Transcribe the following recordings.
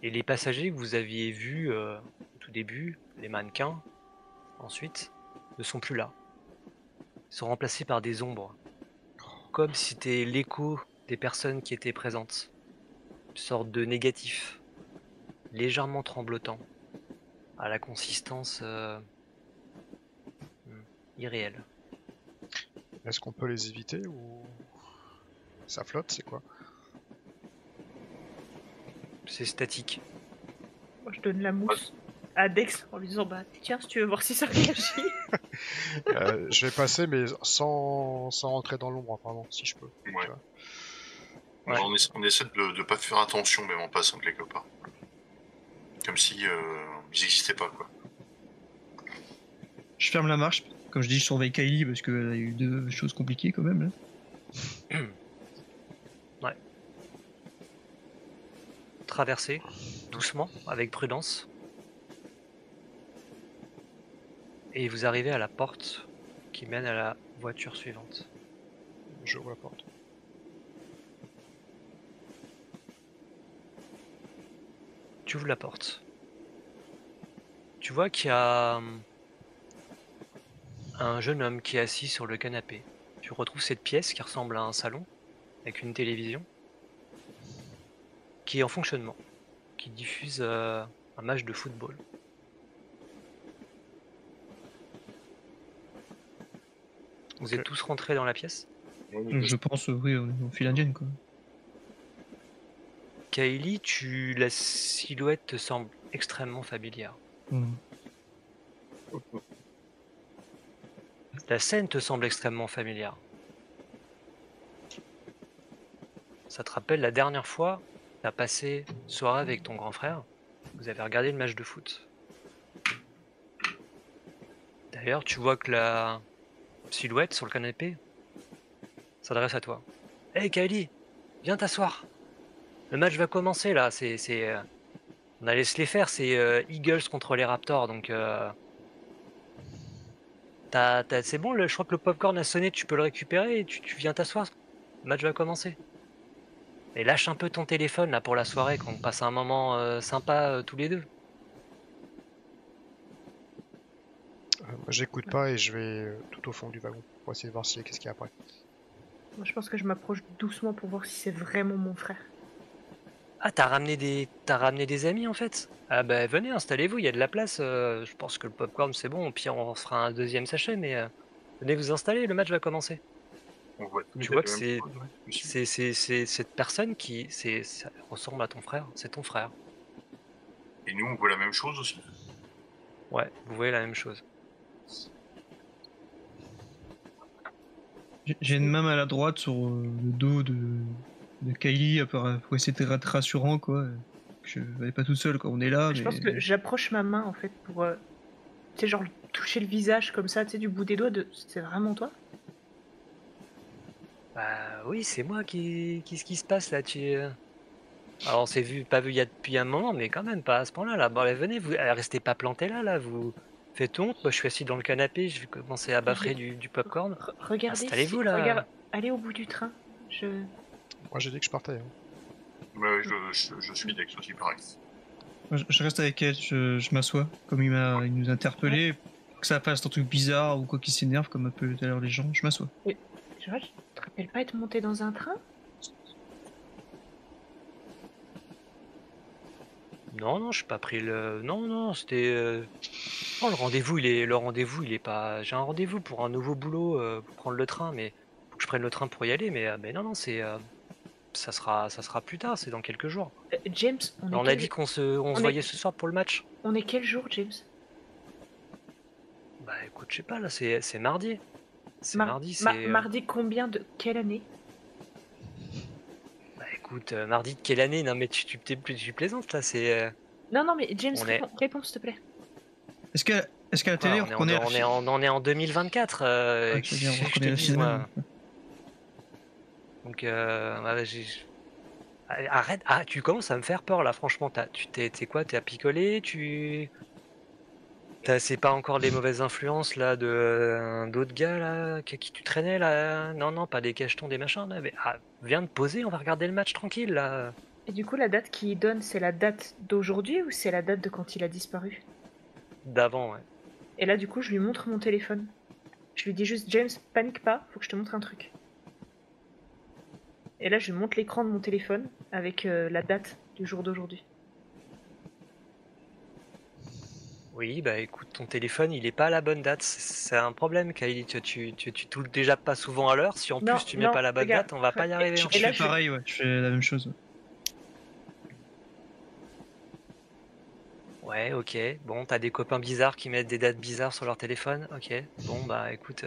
Et les passagers que vous aviez vus au tout début, les mannequins, ensuite, ne sont plus là. Ils sont remplacés par des ombres, comme si c'était l'écho des personnes qui étaient présentes. Une sorte de négatif, légèrement tremblotant, à la consistance irréelle. Est-ce qu'on peut les éviter ou ça flotte, c'est quoi? C'est statique. Moi, je donne la mousse à Dex en lui disant bah tiens si tu veux voir si ça réagit. Je vais passer, mais sans rentrer dans l'ombre, apparemment, si je peux. Ouais. Tu vois. Ouais. On essaie de pas faire attention, même en passant quelque part. Comme si ils n'existaient pas, quoi. Je ferme la marche. Comme je dis, je surveille Kylie parce qu'elle a eu 2 choses compliquées quand même. Là. Ouais. Traversez doucement, avec prudence. Et vous arrivez à la porte qui mène à la voiture suivante. J'ouvre la porte. Tu ouvres la porte. Tu vois qu'il y a un jeune homme qui est assis sur le canapé. Tu retrouves cette pièce qui ressemble à un salon, avec une télévision, qui est en fonctionnement, qui diffuse un match de football. Vous êtes tous rentrés dans la pièce? Je pense, oui, au fil indienne quoi. Kylie, la silhouette te semble extrêmement familière. La scène te semble extrêmement familière. Ça te rappelle la dernière fois que tu as passé une soirée avec ton grand frère, vous avez regardé le match de foot. D'ailleurs, tu vois que la silhouette sur le canapé s'adresse à toi. Hey Kylie, viens t'asseoir. Le match va commencer là, on allait se les faire, c'est Eagles contre les Raptors, donc c'est bon, je crois que le popcorn a sonné, tu peux le récupérer et tu viens t'asseoir. Le match va commencer. Et lâche un peu ton téléphone là pour la soirée, qu'on passe un moment sympa tous les deux. J'écoute pas et je vais tout au fond du wagon pour essayer de voir qu'est-ce qu'il y a après. Moi je pense que je m'approche doucement pour voir si c'est vraiment mon frère. Ah, t'as ramené des amis en fait? Ah bah venez, installez-vous, il y a de la place. Je pense que le popcorn c'est bon, au pire on fera un deuxième sachet, mais venez vous installer, le match va commencer. Tu vois que c'est cette personne ça ressemble à ton frère, c'est ton frère. Et nous, on voit la même chose aussi. Ouais, vous voyez la même chose. J'ai une main maladroite sur le dos de Kylie pour essayer d'être rassurant quoi. Je elle est pas toute seule quoi, on est là. Je pense que j'approche ma main en fait pour tu sais genre toucher le visage comme ça, tu sais du bout des doigts de c'est vraiment toi? Bah oui, c'est moi qu'est-ce qui se passe là, Alors on s'est pas vu depuis un moment, mais quand même pas à ce point-là là. Bon allez, venez, vous restez pas plantés là, vous faites honte. Moi je suis assis dans le canapé, je vais commencer à baffrer du popcorn. Regardez, installez-vous là. Allez au bout du train. Moi j'ai dit que je partais. Ouais, je suis Dex aussi pareil. Je reste avec elle, je m'assois, comme il nous a interpellés, que ça fasse un truc bizarre ou quoi qui s'énerve, comme un peu tout à l'heure les gens, je m'assois. Oui. Tu te rappelles pas être monté dans un train? Non, je suis pas pris le. Non, c'était. Oh, le rendez-vous, il est pas. J'ai un rendez-vous pour un nouveau boulot, pour prendre le train, mais faut que je prenne le train pour y aller, mais non, c'est. Ça sera plus tard, c'est dans quelques jours. James, on a dit qu'on se voyait ce soir pour le match. On est quel jour, James? Bah écoute, je sais pas, là, c'est mardi. C'est mardi, c'est. Mardi combien de quelle année? Bah écoute, mardi de quelle année? Non mais tu plaisantes là, c'est. Non, mais James, réponds s'il te plaît. Est-ce qu'à la télé, on est en 2024. Je te dis, moi. Donc, arrête, tu commences à me faire peur là, franchement. T'es quoi? T'es à picoler? C'est pas encore les mauvaises influences là d'autres gars là qui tu traînais là? Non, pas des cachetons, des machins là. Mais, viens de poser, on va regarder le match tranquille là. Et du coup, la date qu'il donne, c'est la date d'aujourd'hui ou c'est la date de quand il a disparu? D'avant, ouais. Et là, du coup, je lui montre mon téléphone. Je lui dis juste, James, panique pas, faut que je te montre un truc. Et là, je lui montre l'écran de mon téléphone avec la date du jour d'aujourd'hui. Oui, bah écoute, ton téléphone, il est pas à la bonne date. C'est un problème, Kylie. Tu touches déjà pas souvent à l'heure. Si en Non, plus tu mets non, pas la bonne regarde. date, on va pas y arriver. Je hein. Et là, fais pareil, ouais, je fais la même chose. Ouais, ok. Bon, t'as des copains bizarres qui mettent des dates bizarres sur leur téléphone. Ok. Bon, bah écoute.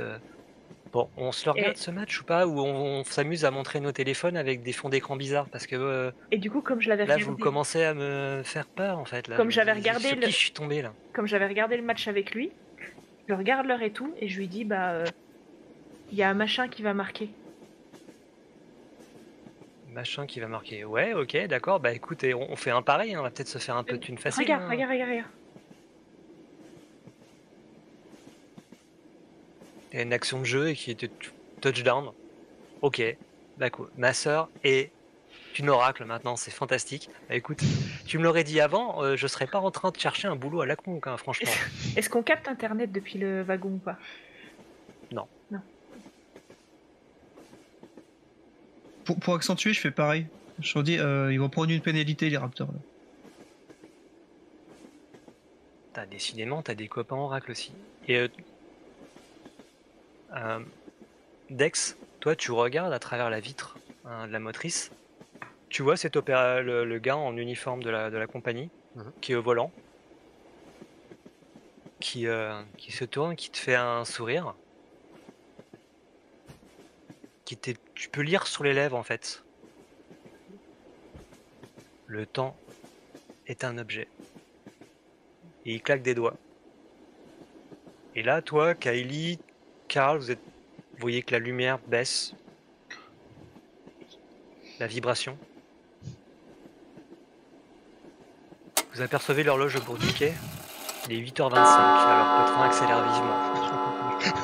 Bon, on se le regarde Et, ce match ou pas? Ou on s'amuse à montrer nos téléphones avec des fonds d'écran bizarres? Parce que et du coup, comme je l'avais là, vous regardé, commencez à me faire peur en fait. Là, comme je me j'avais dis regardé sur le, qui je suis tombé là. comme j'avais regardé le match avec lui, je regarde l'heure et tout, et je lui dis, bah, il y a un machin qui va marquer. Machin qui va marquer. Ouais, ok, d'accord. Bah écoute, et on fait un pari. Hein, on va peut-être se faire un peu de thune facile. Regarde, hein. regarde, regarde, regarde. Il y a une action de jeu et qui était touchdown. Ok, d'accord. Ma sœur est une oracle maintenant, c'est fantastique. Bah écoute, tu me l'aurais dit avant, je serais pas en train de chercher un boulot à la con, hein, franchement. Est-ce qu'on capte internet depuis le wagon ou pas? Non. Non. Pour accentuer, je fais pareil. Je leur dis, ils vont prendre une pénalité, les Raptors. Là. Décidément, t'as des copains oracle aussi. Et Dex, toi, tu regardes à travers la vitre de la motrice. Tu vois cet le gars en uniforme de la compagnie qui est au volant, qui se tourne, qui te fait un sourire, tu peux lire sur les lèvres en fait. Le temps est un objet. Et il claque des doigts. Et là, toi, Kylie, Karl, vous voyez que la lumière baisse. La vibration. Vous apercevez l'horloge au bout du quai. Il est 8h25, alors que le train accélère vivement.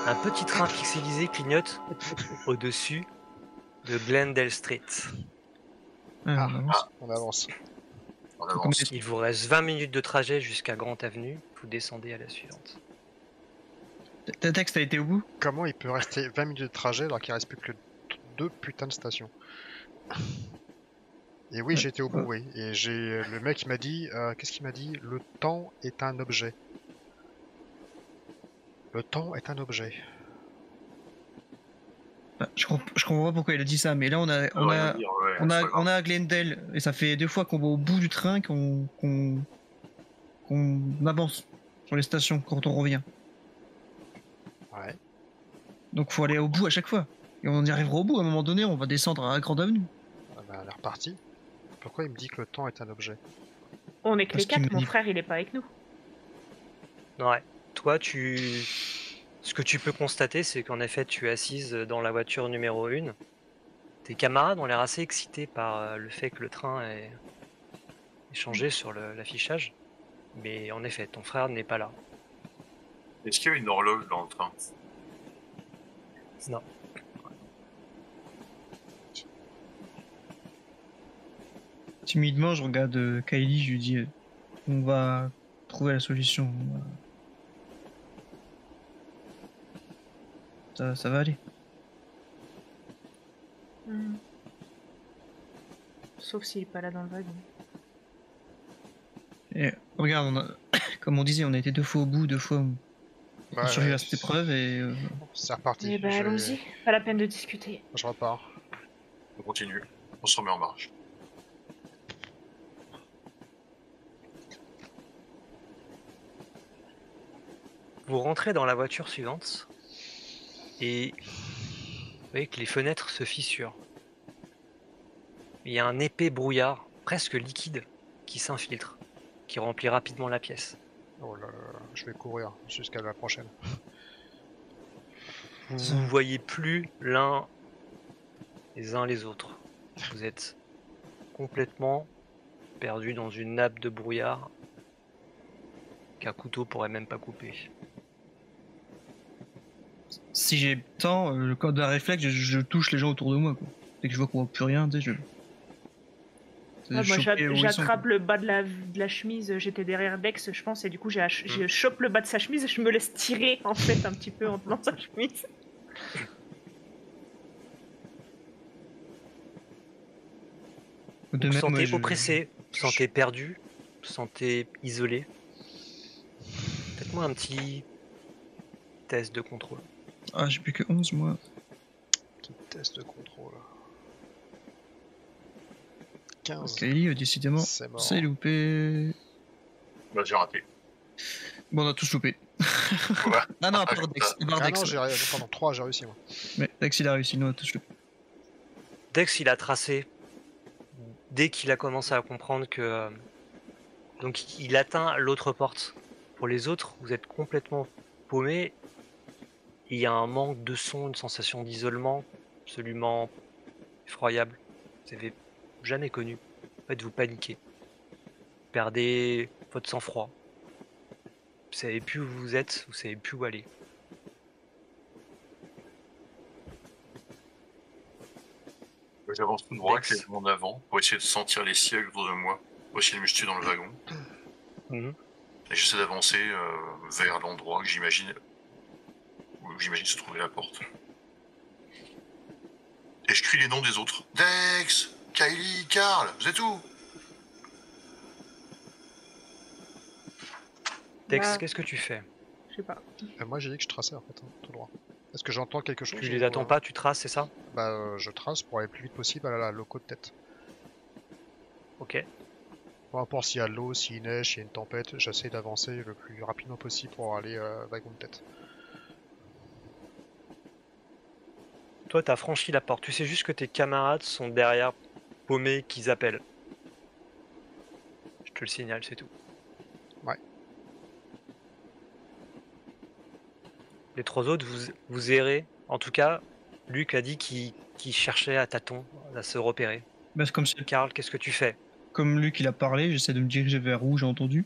Un petit train pixelisé clignote au-dessus de Glendale Street. Ah, on avance. On avance. On Comme avance. des- Il vous reste 20 minutes de trajet jusqu'à Grant Avenue. Vous descendez à la suivante. Ta texte a été au bout? Comment il peut rester 20 minutes de trajet alors qu'il reste plus que 2 putains de stations? Et oui, Ouais, j'ai été au bout, ouais. oui. Et le mec il m'a dit, qu'est-ce qu'il m'a dit? Le temps est un objet. Le temps est un objet. Bah, je comprends pas pourquoi il a dit ça, mais là on a Rien dire, ouais, c'est pas grave. on a Glendale et ça fait 2 fois qu'on va au bout du train qu'on avance sur les stations quand on revient. Ouais. Donc faut aller au bout à chaque fois. Et on y arrivera au bout, à un moment donné, on va descendre à Grande Avenue. Ah bah, elle est repartie. Pourquoi il me dit que le temps est un objet? On est que Parce les qu'il quatre, m'a mon dit- frère il est pas avec nous. Ouais. Toi, ce que tu peux constater, c'est qu'en effet, tu es assise dans la voiture numéro 1. Tes camarades ont l'air assez excités par le fait que le train ait changé sur l'affichage. Mais en effet, ton frère n'est pas là. Est-ce qu'il y a une horloge dans le train? Non. Timidement, je regarde Kylie, je lui dis on va trouver la solution. Ça va aller. Sauf s'il est pas là dans le wagon. Et regarde, comme on disait, on a été 2 fois au bout, 2 fois on Ouais, survécu ouais. à cette épreuve et C'est reparti. Eh ben allons-y, pas la peine de discuter. Je repars. On continue. On se remet en marche. Vous rentrez dans la voiture suivante et vous voyez que les fenêtres se fissurent. Il y a un épais brouillard, presque liquide, qui s'infiltre, qui remplit rapidement la pièce. Oh là là, je vais courir jusqu'à la prochaine. Vous ne voyez plus les uns les autres. Vous êtes complètement perdu dans une nappe de brouillard qu'un couteau pourrait même pas couper. si j'ai le temps, le code d'un réflexe, je touche les gens autour de moi. Quoi. Dès que je vois qu'on voit plus rien, tu sais, Ouais, moi, choper où ils sont, j'attrape quoi. le bas de la chemise, j'étais derrière Dex, je pense, et du coup, je chope le bas de sa chemise et je me laisse tirer, en fait, un petit peu en tenant sa chemise. De Vous vous même, sentez ouais, oppressé, vous vous sentez perdu, vous vous sentez isolé. Faites-moi un petit test de contrôle. Ah, j'ai plus que 11, moi. Petit test de contrôle. 15. Kylie, décidément, C'est mort. c'est loupé. Bah, j'ai raté. Bon, on a tous loupé. Ouais. Ah non, à part Dex. À part Ah Dex, non, ouais. pardon, 3, j'ai réussi, moi. Mais Dex, il a réussi, nous, on a tous loupé. Dex, il a tracé dès qu'il a commencé à comprendre que. Donc, il atteint l'autre porte. Pour les autres, vous êtes complètement paumé. Il y a un manque de son, une sensation d'isolement absolument effroyable. Vous n'avez jamais connu. En fait, vous paniquez. Vous perdez votre sang-froid. Vous savez plus où vous êtes, vous savez plus où aller. J'avance tout droit, Dex. clairement en avant, pour essayer de sentir les sièges autour de moi, pour essayer de me jeter dans le wagon. Mhm. Et j'essaie d'avancer vers l'endroit que j'imagine se trouver la porte. Et je crie les noms des autres. Dex, Kylie, Karl, vous êtes où? Dex, Bah, qu'est-ce que tu fais? je sais pas. Moi, j'ai dit que je traçais, en fait, hein, tout droit. Est-ce que j'entends quelque chose Tu les ou, attends pas, tu traces, c'est ça? Bah, je trace pour aller le plus vite possible à la loco de tête. Ok. Peu importe s'il y a de l'eau, s'il neige, s'il y a une tempête, j'essaie d'avancer le plus rapidement possible pour aller wagon de tête. Toi, t'as franchi la porte. Tu sais juste que tes camarades sont derrière, paumés, qu'ils appellent. Je te le signale, c'est tout. Ouais. Les trois autres, vous errez. En tout cas, Luc a dit qu'il cherchait à tâtons à se repérer. Bah, c'est comme, Karl, qu'est-ce que tu fais? comme Luc, il a parlé, j'essaie de me diriger vers où j'ai entendu.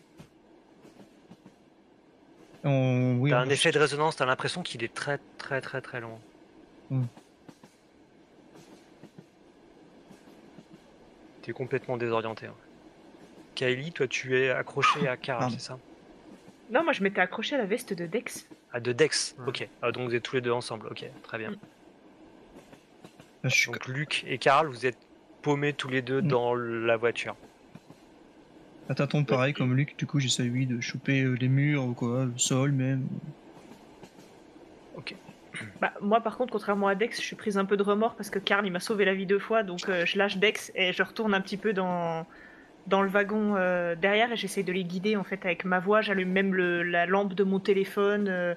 Oui, T'as on un va effet de résonance, t'as l'impression qu'il est très très très très loin. Hmm. T'es complètement désorienté. Hein. Kylie, toi tu es accroché à Karl, Pardon. c'est ça? Non, moi, je m'étais accroché à la veste de Dex. Ah, de Dex, Hmm. ok. Ah, donc vous êtes tous les deux ensemble, ok, très bien. Mm. Là, je suis Donc Luc et Karl, vous êtes paumés tous les deux Mm. dans la voiture. à tâtons pareil comme Luc, du coup j'essaie oui de choper les murs ou quoi, le sol même. Bah, moi, par contre, contrairement à Dex, je suis prise un peu de remords parce que Karl, il m'a sauvé la vie 2 fois, donc je lâche Dex et je retourne un petit peu dans le wagon derrière et j'essaie de les guider, en fait, avec ma voix. J'allume même la lampe de mon téléphone.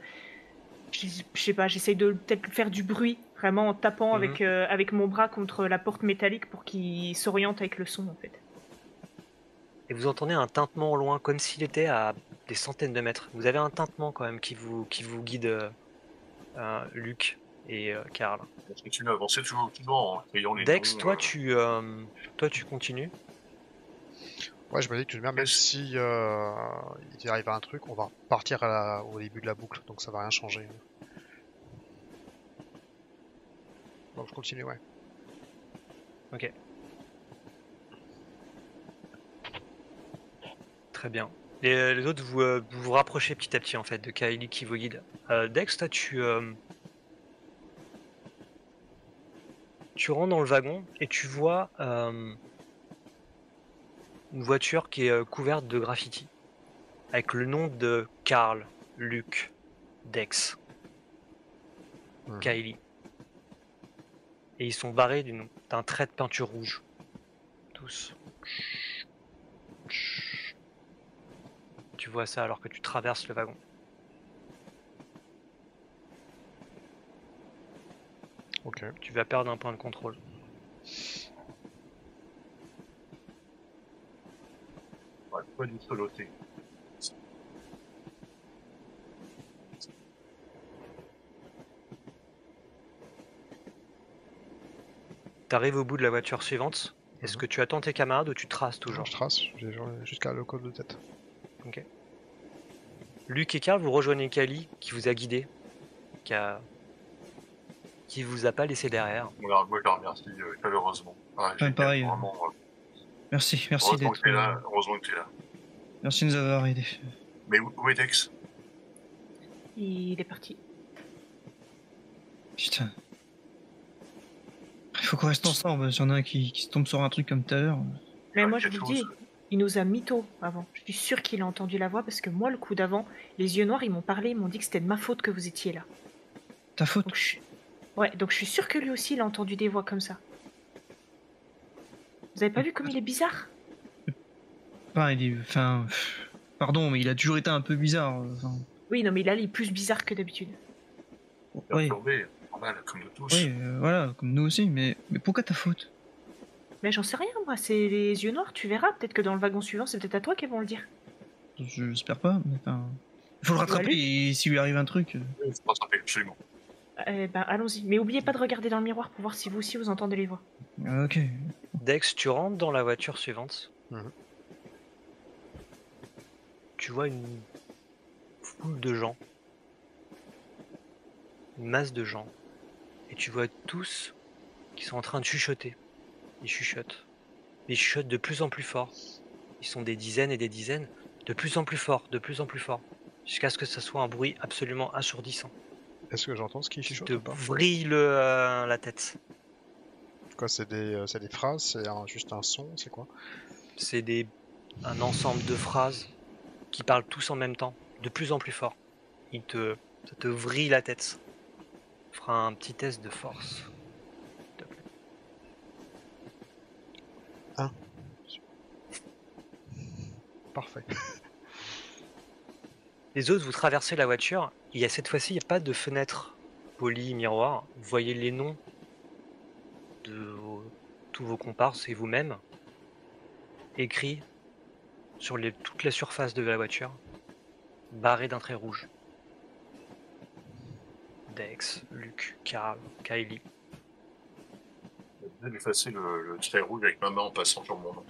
Je sais pas, j'essaie de peut-être faire du bruit, vraiment en tapant Mhm. avec mon bras contre la porte métallique pour qu'il s'oriente avec le son, en fait. Et vous entendez un tintement au loin, comme s'il était à des centaines de mètres. Vous avez un tintement quand même qui vous guide, Luc et Karl. On continue à avancer toujours en criant les Dex, noms. toi tu continues. Ouais, je me dis que même si il arrive à un truc, on va partir au début de la boucle, donc ça va rien changer. Donc je continue, ouais. Ok. Très bien. Les autres, vous rapprochez petit à petit en fait de Kylie qui vous guide. Dex, toi tu rentres dans le wagon et tu vois une voiture qui est couverte de graffiti avec le nom de Karl, Luc, Dex, Kylie. Et ils sont barrés d'un trait de peinture rouge. Tous. Tu vois ça alors que tu traverses le wagon. Ok. Tu vas perdre un point de contrôle. Ouais, pas du soloté. T'arrives au bout de la voiture suivante. Est-ce que tu attends tes camarades ou tu traces toujours? Je trace, j'ai jusqu'à le code de tête. Ok. Luc et Karl, vous rejoignez Kali qui vous a guidé, qui vous a pas laissé derrière. Moi, je la remercie chaleureusement. Ouais, j'ai pareil, vraiment, Merci Heureusement d'être. que t'es là. Heureusement que t'es là. Merci de nous avoir aidés. Mais où est Dex? Il est parti. Putain. Il faut qu'on reste ensemble. S'il y en a un qui se tombe sur un truc comme tout à l'heure. Mais Ouais, moi, je quelque vous le dis, chose. il nous a mytho avant. Je suis sûre qu'il a entendu la voix parce que moi, le coup d'avant, les yeux noirs, ils m'ont parlé, ils m'ont dit que c'était de ma faute que vous étiez là. Ta faute. Donc donc je suis sûre que lui aussi, il a entendu des voix comme ça. Vous avez pas vu comme il est bizarre? Enfin, pardon, mais il a toujours été un peu bizarre. Enfin, Oui, non, mais là, il est plus bizarre que d'habitude. ouais, Perturbé, normal, comme nous tous. ouais, voilà, comme nous aussi. Mais pourquoi ta faute? Mais j'en sais rien, moi, c'est les yeux noirs, tu verras. Peut-être que dans le wagon suivant, c'est peut-être à toi qu'ils vont le dire. J'espère pas. Mais enfin, il faut le rattraper. Luc Et s'il lui arrive un truc. Il faut rattraper, absolument. Allons-y. Mais oubliez pas de regarder dans le miroir pour voir si vous aussi vous entendez les voix. Ok. Dex, tu rentres dans la voiture suivante. Mhm. Tu vois une foule de gens. Une masse de gens. Et tu vois tous qui sont en train de chuchoter. Ils chuchotent. Ils chuchotent de plus en plus fort. Ils sont des dizaines et des dizaines. De plus en plus fort, de plus en plus fort. Jusqu'à ce que ça soit un bruit absolument assourdissant. Est-ce que j'entends ce qui Qui chuchote te ou pas? vrille la tête. Quoi, c'est des phrases, c'est juste un son, c'est quoi? C'est un ensemble de phrases qui parlent tous en même temps, de plus en plus fort. Ça te vrille la tête. Tu feras un petit test de force. s'il te plaît. Parfait. Les autres, vous traversez la voiture. Et cette fois-ci, il n'y a pas de fenêtre polie, miroir. Vous voyez les noms de tous vos comparses et vous-même écrits sur toute la surface de la voiture, barrés d'un trait rouge. Dex, Luc, Karl, Kylie. Je vais effacer le trait rouge avec ma main en passant sur mon nom.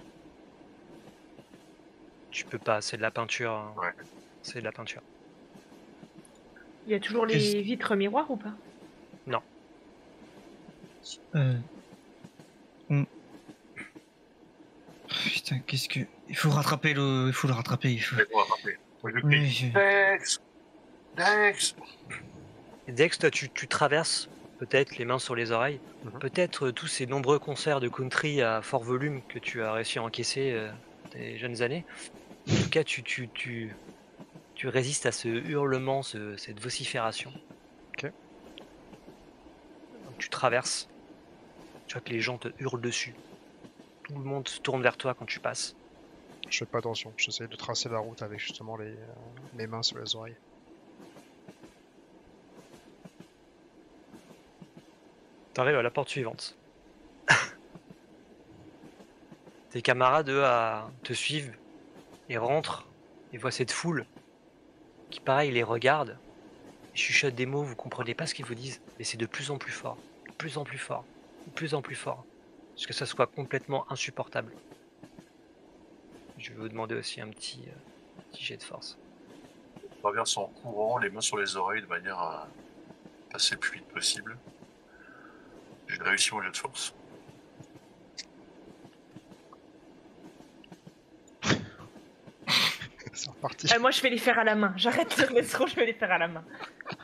Tu peux pas, c'est de la peinture. Hein. Ouais. C'est de la peinture. Il y a toujours les vitres miroirs ou pas? Putain, qu'est-ce que. Il faut rattraper le. Il faut le rattraper. Il faut. Mais on va rappeler. Moi, je Oui, crie. Dex! Dex! Et Dex, toi, tu traverses, peut-être les mains sur les oreilles, Mhm. peut-être tous ces nombreux concerts de country à fort volume que tu as réussi à encaisser tes jeunes années. En tout cas, tu résistes à ce hurlement, cette vocifération. Ok. Donc, tu traverses. Tu vois que les gens te hurlent dessus. Tout le monde se tourne vers toi quand tu passes. Je fais pas attention, j'essaie de tracer la route avec justement mes mains sur les oreilles. T'arrives à la porte suivante. Tes camarades, eux, te suivent et rentrent et voient cette foule qui, pareil, les regarde et chuchote des mots, vous comprenez pas ce qu'ils vous disent, mais c'est de plus en plus fort, de plus en plus fort, de plus en plus fort, jusqu'à ce que ça soit complètement insupportable. Je vais vous demander aussi un petit jet de force. Je traverse en courant, les mains sur les oreilles, de manière à passer le plus vite possible. J'ai réussi mon jet de force. C'est reparti. Moi, je vais les faire à la main. J'arrête de mettre trop, je vais les faire à la main.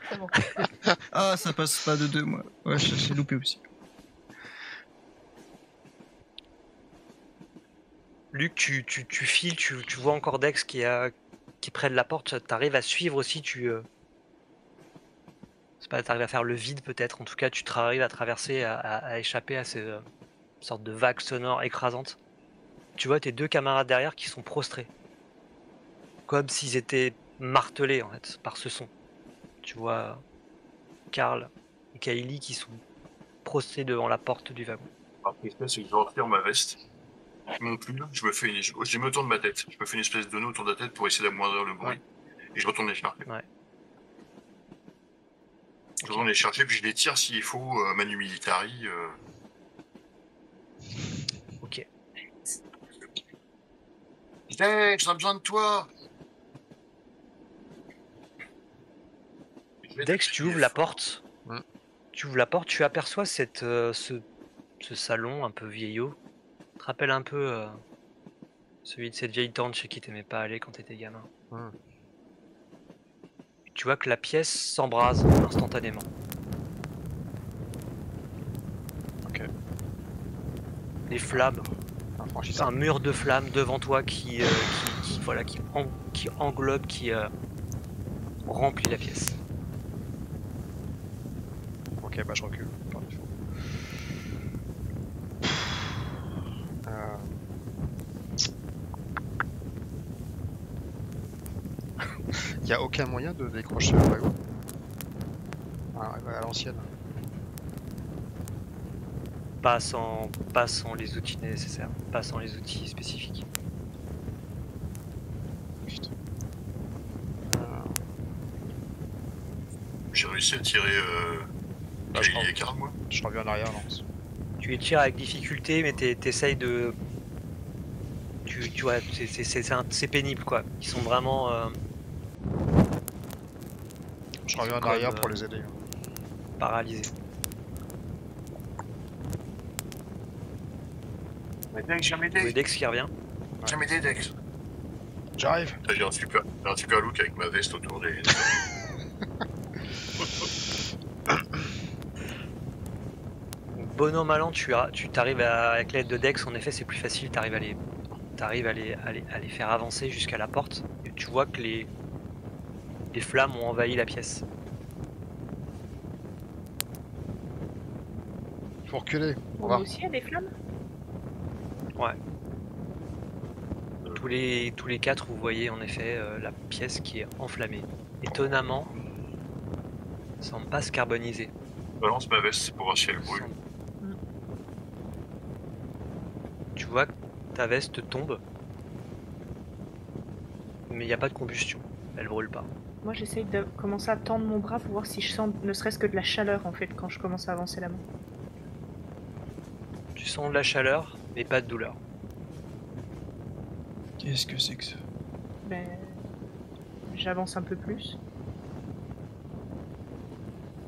C'est bon. Ah, ça passe pas de 2, moi. Ouais, j'ai loupé aussi. Luc, tu files, tu vois encore Dex qui est près de la porte, t'arrives à suivre aussi, t'arrives à faire le vide peut-être, en tout cas tu arrives à traverser, à échapper à ces sortes de vagues sonores écrasantes. Tu vois tes deux camarades derrière qui sont prostrés. Comme s'ils étaient martelés en fait par ce son. Tu vois Karl et Kylie qui sont prostrés devant la porte du wagon. Alors, ce qui se passe, c'est que je retire ma veste, mon pull, je me tourne ma tête. Je me fais une espèce de nœud autour de la tête pour essayer d'amoindrir le bruit. Et je retourne les chercher. Ouais. Je retourne les chercher, puis je les tire s'il faut, manu militari. Ok. Dex, on a besoin de toi! Dex, tu ouvres la porte. Ouais. Tu ouvres la porte, tu aperçois ce salon un peu vieillot. Te rappelle un peu Celui de cette vieille tante chez qui t'aimais pas aller quand t'étais gamin. Hmm. Tu vois que la pièce s'embrase instantanément. Ok. Les flammes, Infranchissable. un mur de flammes devant toi qui englobe, qui remplit la pièce. Ok, bah je recule par défaut. Y a aucun moyen de décrocher le wagon? Ah, ouais, à l'ancienne. Pas sans les outils nécessaires, pas sans les outils spécifiques. Putain. J'ai réussi à tirer Bah, je Kylie et Karl, moi. Je reviens en arrière, Lance. Tu les tires avec difficulté, mais t'essayes de... Tu vois, c'est pénible quoi. Ils sont vraiment Je reviens en comme, arrière pour les aider. paralysés. Mais Dex, j'ai Vous avez m'aider. Dex qui revient. J'ai m'aider, Dex. J'arrive. J'ai un super look avec ma veste autour des... Bon an mal an, tu t'arrives avec l'aide de Dex, en effet c'est plus facile, t'arrives à les faire avancer jusqu'à la porte, et tu vois que les flammes ont envahi la pièce. Faut reculer. On Moi va. aussi, il y a des flammes. Tous les quatre, vous voyez en effet la pièce qui est enflammée. Étonnamment, ça semble pas se carboniser. Balance ma veste pour voir si elle brûle. Tu vois que ta veste tombe, mais il n'y a pas de combustion, elle brûle pas. Moi, j'essaye de commencer à tendre mon bras pour voir si je sens ne serait-ce que de la chaleur en fait quand je commence à avancer la main. Tu sens de la chaleur, mais pas de douleur. Qu'est-ce que c'est que ça? Ben, j'avance un peu plus.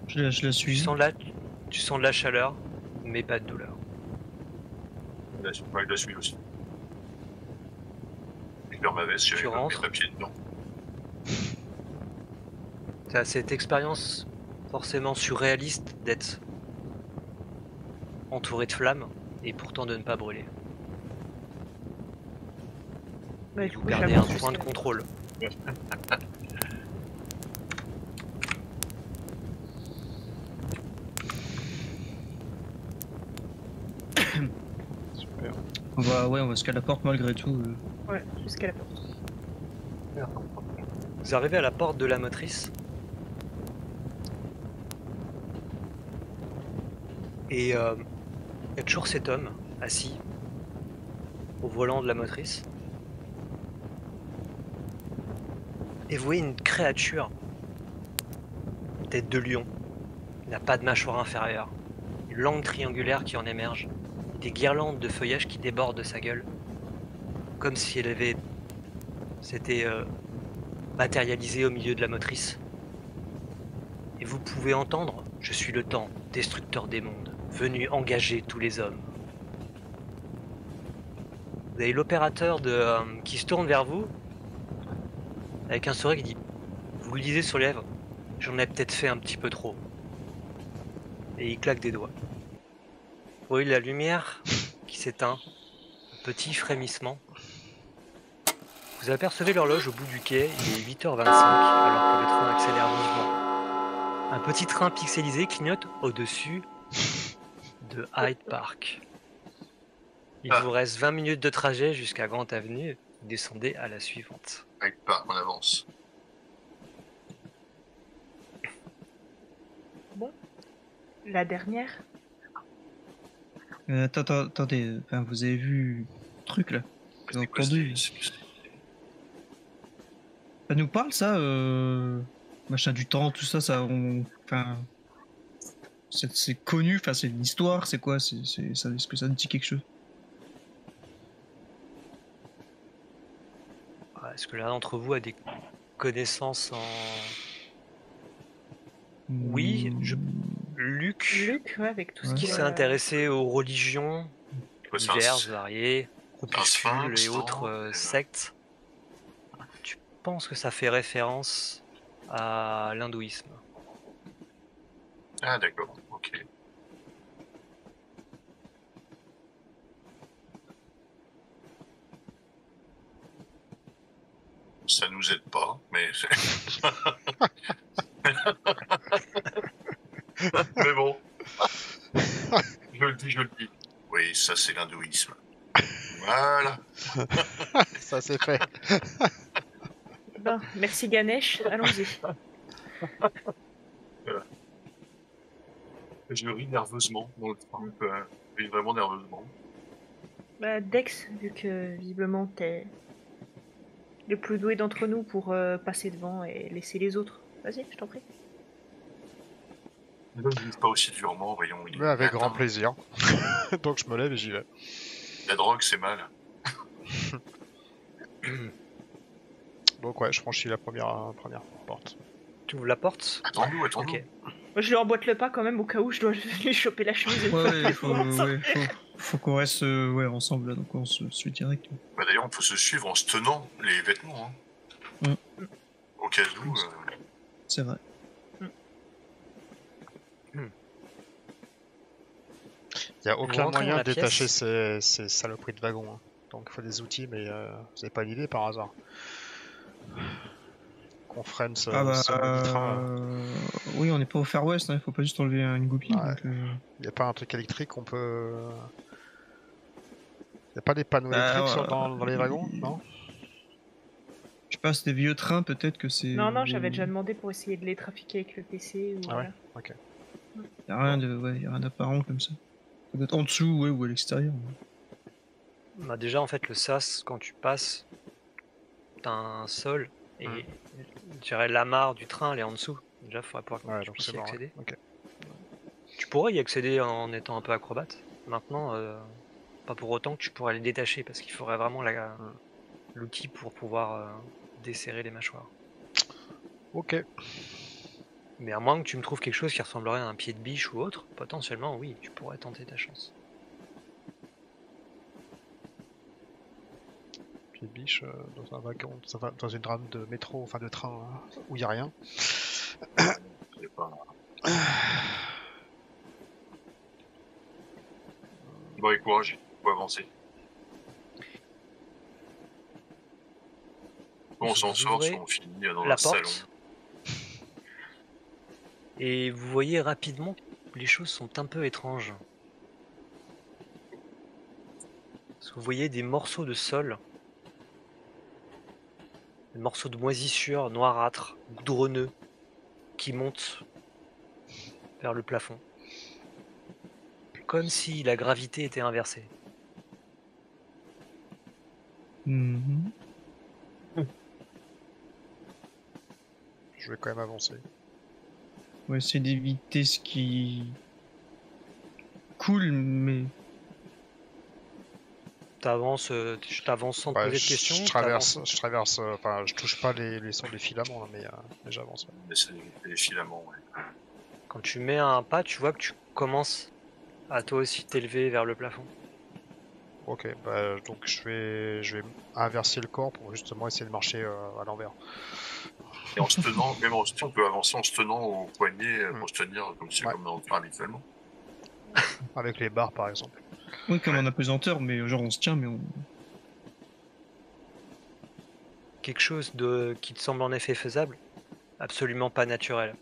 Je la Tu suis. sens de la chaleur, mais pas de douleur. Je la suis aussi. Je perds ma veste, Tu j'ai rentres. mes papiers dedans. T'as cette expérience forcément surréaliste d'être entouré de flammes et pourtant de ne pas brûler. Ouais, Et du vous coup, gardez un j'avance point de jusqu'à- contrôle. Super. On va jusqu'à la porte malgré tout. Ouais, jusqu'à la porte. Vous arrivez à la porte de la motrice. Et il y a toujours cet homme assis au volant de la motrice. Et vous voyez une créature, tête de lion, qui n'a pas de mâchoire inférieure, une langue triangulaire qui en émerge, des guirlandes de feuillage qui débordent de sa gueule, comme si elle s'était matérialisée au milieu de la motrice. Et vous pouvez entendre « Je suis le temps, destructeur des mondes, venu engager tous les hommes ». Vous avez l'opérateur qui se tourne vers vous, avec un sourire qui dit « Vous le lisez sur les lèvres, j'en ai peut-être fait un petit peu trop ». Et il claque des doigts. Vous voyez la lumière qui s'éteint, un petit frémissement. Vous apercevez l'horloge au bout du quai, il est 8h25 alors que le train accélère vivement. Un petit train pixelisé clignote au-dessus de Hyde Park. Il vous reste 20 minutes de trajet jusqu'à Grant Avenue, descendez à la suivante. Avec pas, on avance. La dernière. Attendez, enfin, vous avez vu le truc là? Vous avez entendu? Ça nous parle ça, machin du temps, tout ça, enfin, c'est connu, enfin c'est une histoire, c'est quoi, est-ce que ça nous dit quelque chose? Est-ce que l'un d'entre vous a des connaissances en... Oui, Luc Luc, ouais, avec tout ce Ouais. qui qu'il s'est a. intéressé aux religions Ouais, c'est un- diverses, variées, groupuscules sphinx, et autres non sectes, tu penses que ça fait référence à l'hindouisme. Ah d'accord, ok. Ça nous aide pas, mais mais bon. Je le dis. Oui, ça c'est l'hindouisme. Voilà. Ça c'est fait. Ben, merci Ganesh, allons-y. Je ris nerveusement dans le train. Je ris vraiment nerveusement. Bah, Dex, vu que visiblement t'es le plus doué d'entre nous pour passer devant et laisser les autres. Vas-y, je t'en prie. Ne me vise pas aussi durement, voyons. Il Mais est avec grand matin. plaisir. Donc je me lève et j'y vais. La drogue, c'est mal. Donc ouais, je franchis la première porte. Tu ouvres la porte. Attends-nous. Ok. Moi, je lui emboîte le pas quand même au cas où je dois lui choper la chemise et le faire Ouais, sortir. faut qu'on reste ensemble là, donc on se suit direct. Bah, d'ailleurs, on peut se suivre en se tenant les vêtements. Hein. Au cas où. C'est vrai. Il n'y a Vous aucun rentrez dans moyen la de détacher pièce. ces saloperies de wagons. Hein. Donc il faut des outils, mais vous n'avez pas d'idée par hasard. Qu'on freine ce maudit train. Oui, on n'est pas au Far West, il faut pas juste enlever une goupille. Ouais. Donc, Il n'y a pas un truc électrique qu'on peut. Il n'y a pas des panneaux Bah, électriques dans les wagons, non? je sais pas, c'est des vieux trains, peut-être que c'est. Non, j'avais déjà demandé pour essayer de les trafiquer avec le PC. Ou Ah ouais, voilà. ok. Y a rien d'apparent comme ça. Ça doit être en dessous, ou à l'extérieur. Bah, déjà, en fait, le sas, quand tu passes, t'as un sol et je dirais l'amarre du train, elle est en dessous. Déjà, il faudrait pouvoir Ouais, tu donc puisses c'est y bon. accéder. Ok. Tu pourrais y accéder en étant un peu acrobate. Maintenant, pas pour autant que tu pourrais les détacher parce qu'il faudrait vraiment l'outil pour pouvoir desserrer les mâchoires. Ok. Mais à moins que tu me trouves quelque chose qui ressemblerait à un pied de biche ou autre, potentiellement, oui, tu pourrais tenter ta chance. Pied de biche dans un wagon, dans une rame de métro, enfin de train, hein, où il n'y a rien. C'est pas... Bon, et courage, faut avancer. Bon, on s'en Vous sort, ouvrez soit on finit dans la un salon. porte. Et vous voyez rapidement que les choses sont un peu étranges. Parce que vous voyez des morceaux de sol, des morceaux de moisissure noirâtres, goudronneux, qui montent vers le plafond. Comme si la gravité était inversée. Mhm. Je vais quand même avancer. On va essayer d'éviter ce qui coule, mais. Je t'avance sans te Bah, poser de questions. je traverse, enfin, je touche pas les sons des filaments, hein, mais j'avance. Ouais. Mais c'est les filaments, ouais. Quand tu mets un pas, tu vois que tu commences à toi aussi t'élever vers le plafond. Ok, bah, donc je vais inverser le corps pour justement essayer de marcher à l'envers. Et en se tenant, même on peut avancer en se tenant au poignet pour se tenir comme c'est Ouais. comme dans le train habituellement. Avec les barres par exemple. Oui, comme en apesanteur, mais genre on se tient, mais on. Quelque chose qui te semble en effet faisable, absolument pas naturel,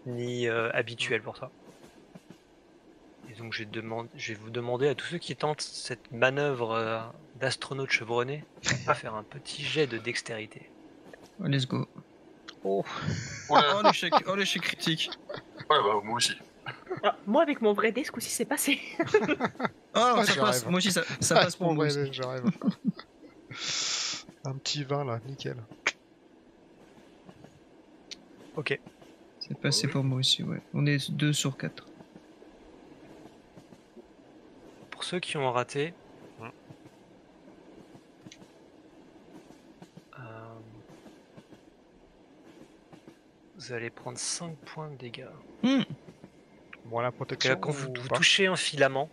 ni habituel pour toi. Et donc je vais vous demander à tous ceux qui tentent cette manœuvre d'astronaute chevronné de faire un petit jet de dextérité. Oh, let's go. Oh. Oh, l'échec critique. Ouais, bah, moi aussi. Alors, moi, avec mon vrai dé, ce coup-ci, c'est passé. Oh, ça j'y passe. arrive. Moi aussi, ça passe pour moi. Ouais, j'arrive. Un petit 20 là, nickel. Ok. C'est passé Oui. pour moi aussi, ouais. On est 2 sur 4. Pour ceux qui ont raté, vous allez prendre 5 points de dégâts. Bon, la protection. Quand vous ou pas touchez un filament,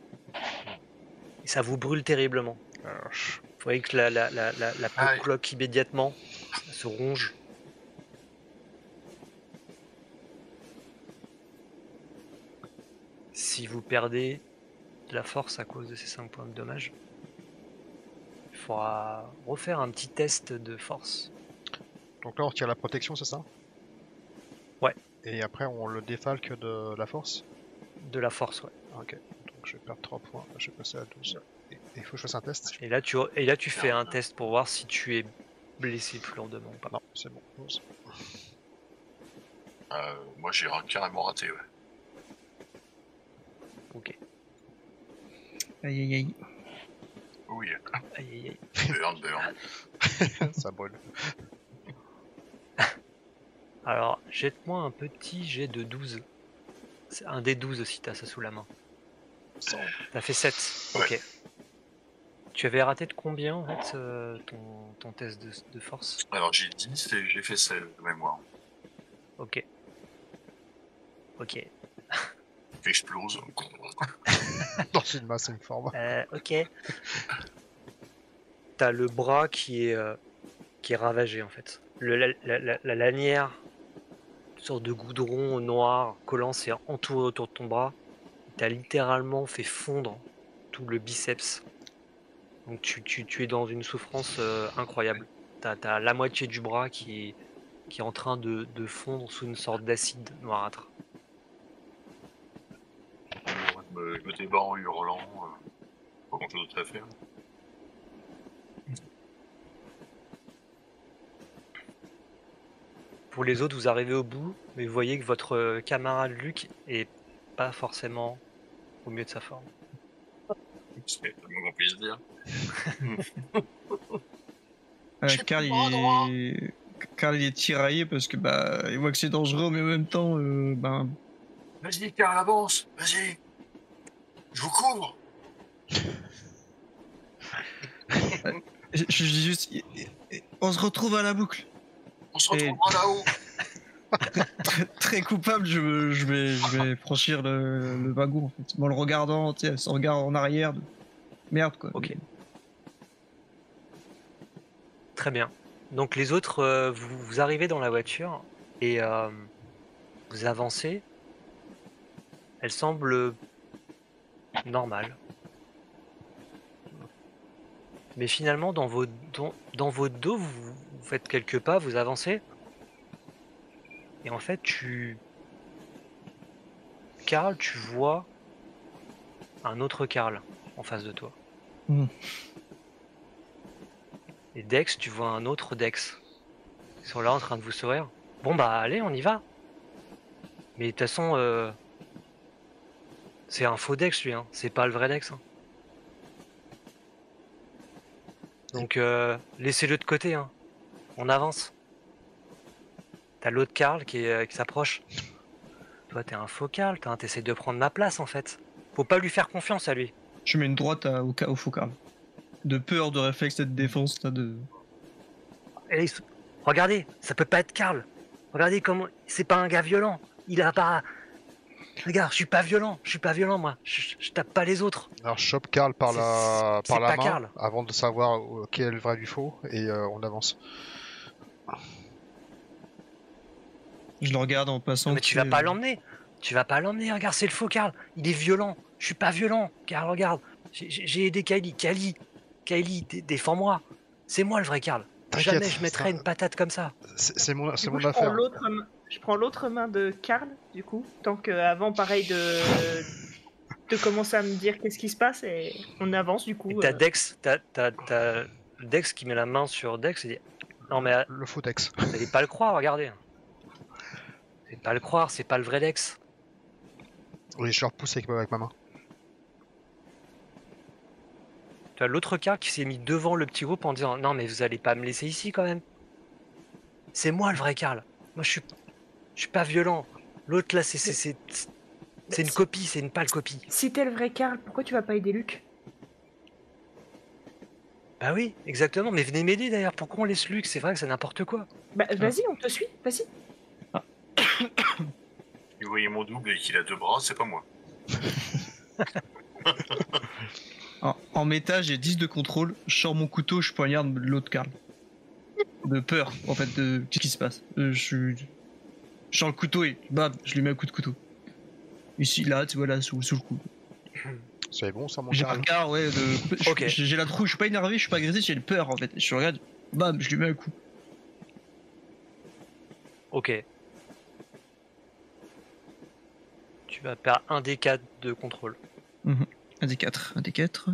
et ça vous brûle terriblement. Vous voyez que la peau Aïe. cloque immédiatement, elle se ronge. Si vous perdez de la force à cause de ces 5 points de dommage, il faudra refaire un petit test de force. Donc là, on retire la protection, c'est ça? Ouais. Et après, on le défalque de la force? De la force, ouais. Ok. Donc je vais perdre 3 points. Je vais passer à 12. Et il faut que je fasse un test? Et là, tu fais un test pour voir si tu es blessé plus lourdement ou pas. Non, c'est bon. 12. Moi, j'ai carrément raté, ouais. Ok. Aïe aïe aïe. Oui, Aïe, aïe, aïe. burn. Ça brûle. Alors, jette-moi un petit jet de 12. C'est un des 12 si t'as ça sous la main. T'as fait 7. Ouais. Ok. Tu avais raté de combien en fait ton test de force? Alors, j'ai 10 et j'ai fait 16 de mémoire. Ok. Ok. Explose. Dans une masse informe. Ok. T'as le bras qui est ravagé en fait. La lanière, une sorte de goudron noir collant, s'est entouré autour de ton bras. T'as littéralement fait fondre tout le biceps. Donc tu es dans une souffrance incroyable. T'as la moitié du bras qui est en train de fondre sous une sorte d'acide noirâtre. Je me débat en hurlant. Pas grand chose d'autre à faire. Pour les autres, vous arrivez au bout, mais vous voyez que votre camarade Luc est pas forcément au mieux de sa forme. C'est le moins qu'on puisse dire. J'ai Karl, plus le bras droit. Karl, il est tiraillé parce que bah il voit que c'est dangereux, mais en même temps, ben Vas-y, Karl, avance. Vas-y. Je vous couvre. je dis juste, on se retrouve à la boucle. On se retrouvera là-haut. Très coupable, je vais franchir le wagon en fait. En le regardant, tu sais, son regard en arrière. Merde quoi. Ok. Très bien. Donc les autres, vous arrivez dans la voiture et vous avancez. Elle semble normale. Mais finalement, dans votre dos, vous faites quelques pas, vous avancez. Et en fait, Karl, tu vois un autre Karl en face de toi. Et Dex, tu vois un autre Dex. Ils sont là en train de vous sourire. Bon bah allez, on y va. Mais de toute façon, c'est un faux Dex lui, hein. C'est pas le vrai Dex. Hein. Donc laissez-le de côté, hein. On avance. T'as l'autre Karl qui s'approche. Toi t'es un faux Karl, t'essaies de prendre ma place en fait. Faut pas lui faire confiance à lui. Je mets une droite au faux Karl. De peur, de réflexe et de défense, t'as de. Et regardez, ça peut pas être Karl. Regardez comment. C'est pas un gars violent. Il a pas. Regarde, je suis pas violent moi. Je tape pas les autres. Alors je chope Karl par la C'est pas main Karl. avant de savoir qui est le vrai du faux et on avance. Je le regarde en passant. Non, mais tu vas pas l'emmener. Tu vas pas l'emmener. Regarde, c'est le faux Karl. Il est violent. Je suis pas violent. Karl, regarde. J'ai aidé Kylie. Kylie, défends-moi. C'est moi le vrai Karl. T'inquiète, Jamais je mettrais une patate comme ça. C'est mon Du coup, affaire. je prends l'autre main de Karl, du coup, tant qu'avant, pareil, de commencer à me dire qu'est-ce qui se passe, et on avance, du coup. Et t'as Dex qui met la main sur Dex et dit non mais Le faux Dex. vous allez pas le croire, regardez. C'est pas le croire, c'est pas le vrai Dex. Oui, je le repousse avec ma main. Tu as l'autre Karl qui s'est mis devant le petit groupe en disant non mais vous allez pas me laisser ici quand même. C'est moi le vrai Karl. Moi je suis pas violent. L'autre là c'est une copie, c'est une pâle copie. Si t'es le vrai Karl, pourquoi tu vas pas aider Luc? Bah oui, exactement, mais venez m'aider d'ailleurs, pourquoi on laisse Luc? C'est vrai que c'est n'importe quoi. Bah vas-y, on te suit, vas-y. Vous voyez mon double et qu'il a 2 bras, c'est pas moi. En méta, j'ai 10 de contrôle, je sors mon couteau, je poignarde l'autre Karl. De peur, en fait, de qu'est-ce qui se passe. Je sors le couteau et bam, je lui mets un coup de couteau. Ici, là, tu vois, là, sous le cou. C'est bon ça, mon J'ai un Karl? regard, ouais, de. Ok. J'ai la trouille, je suis pas énervé, je suis pas agressif, j'ai peur, en fait. Je regarde, bam, je lui mets un coup. Ok. Tu vas perdre un des 4 de contrôle. Un des 4, un des 4.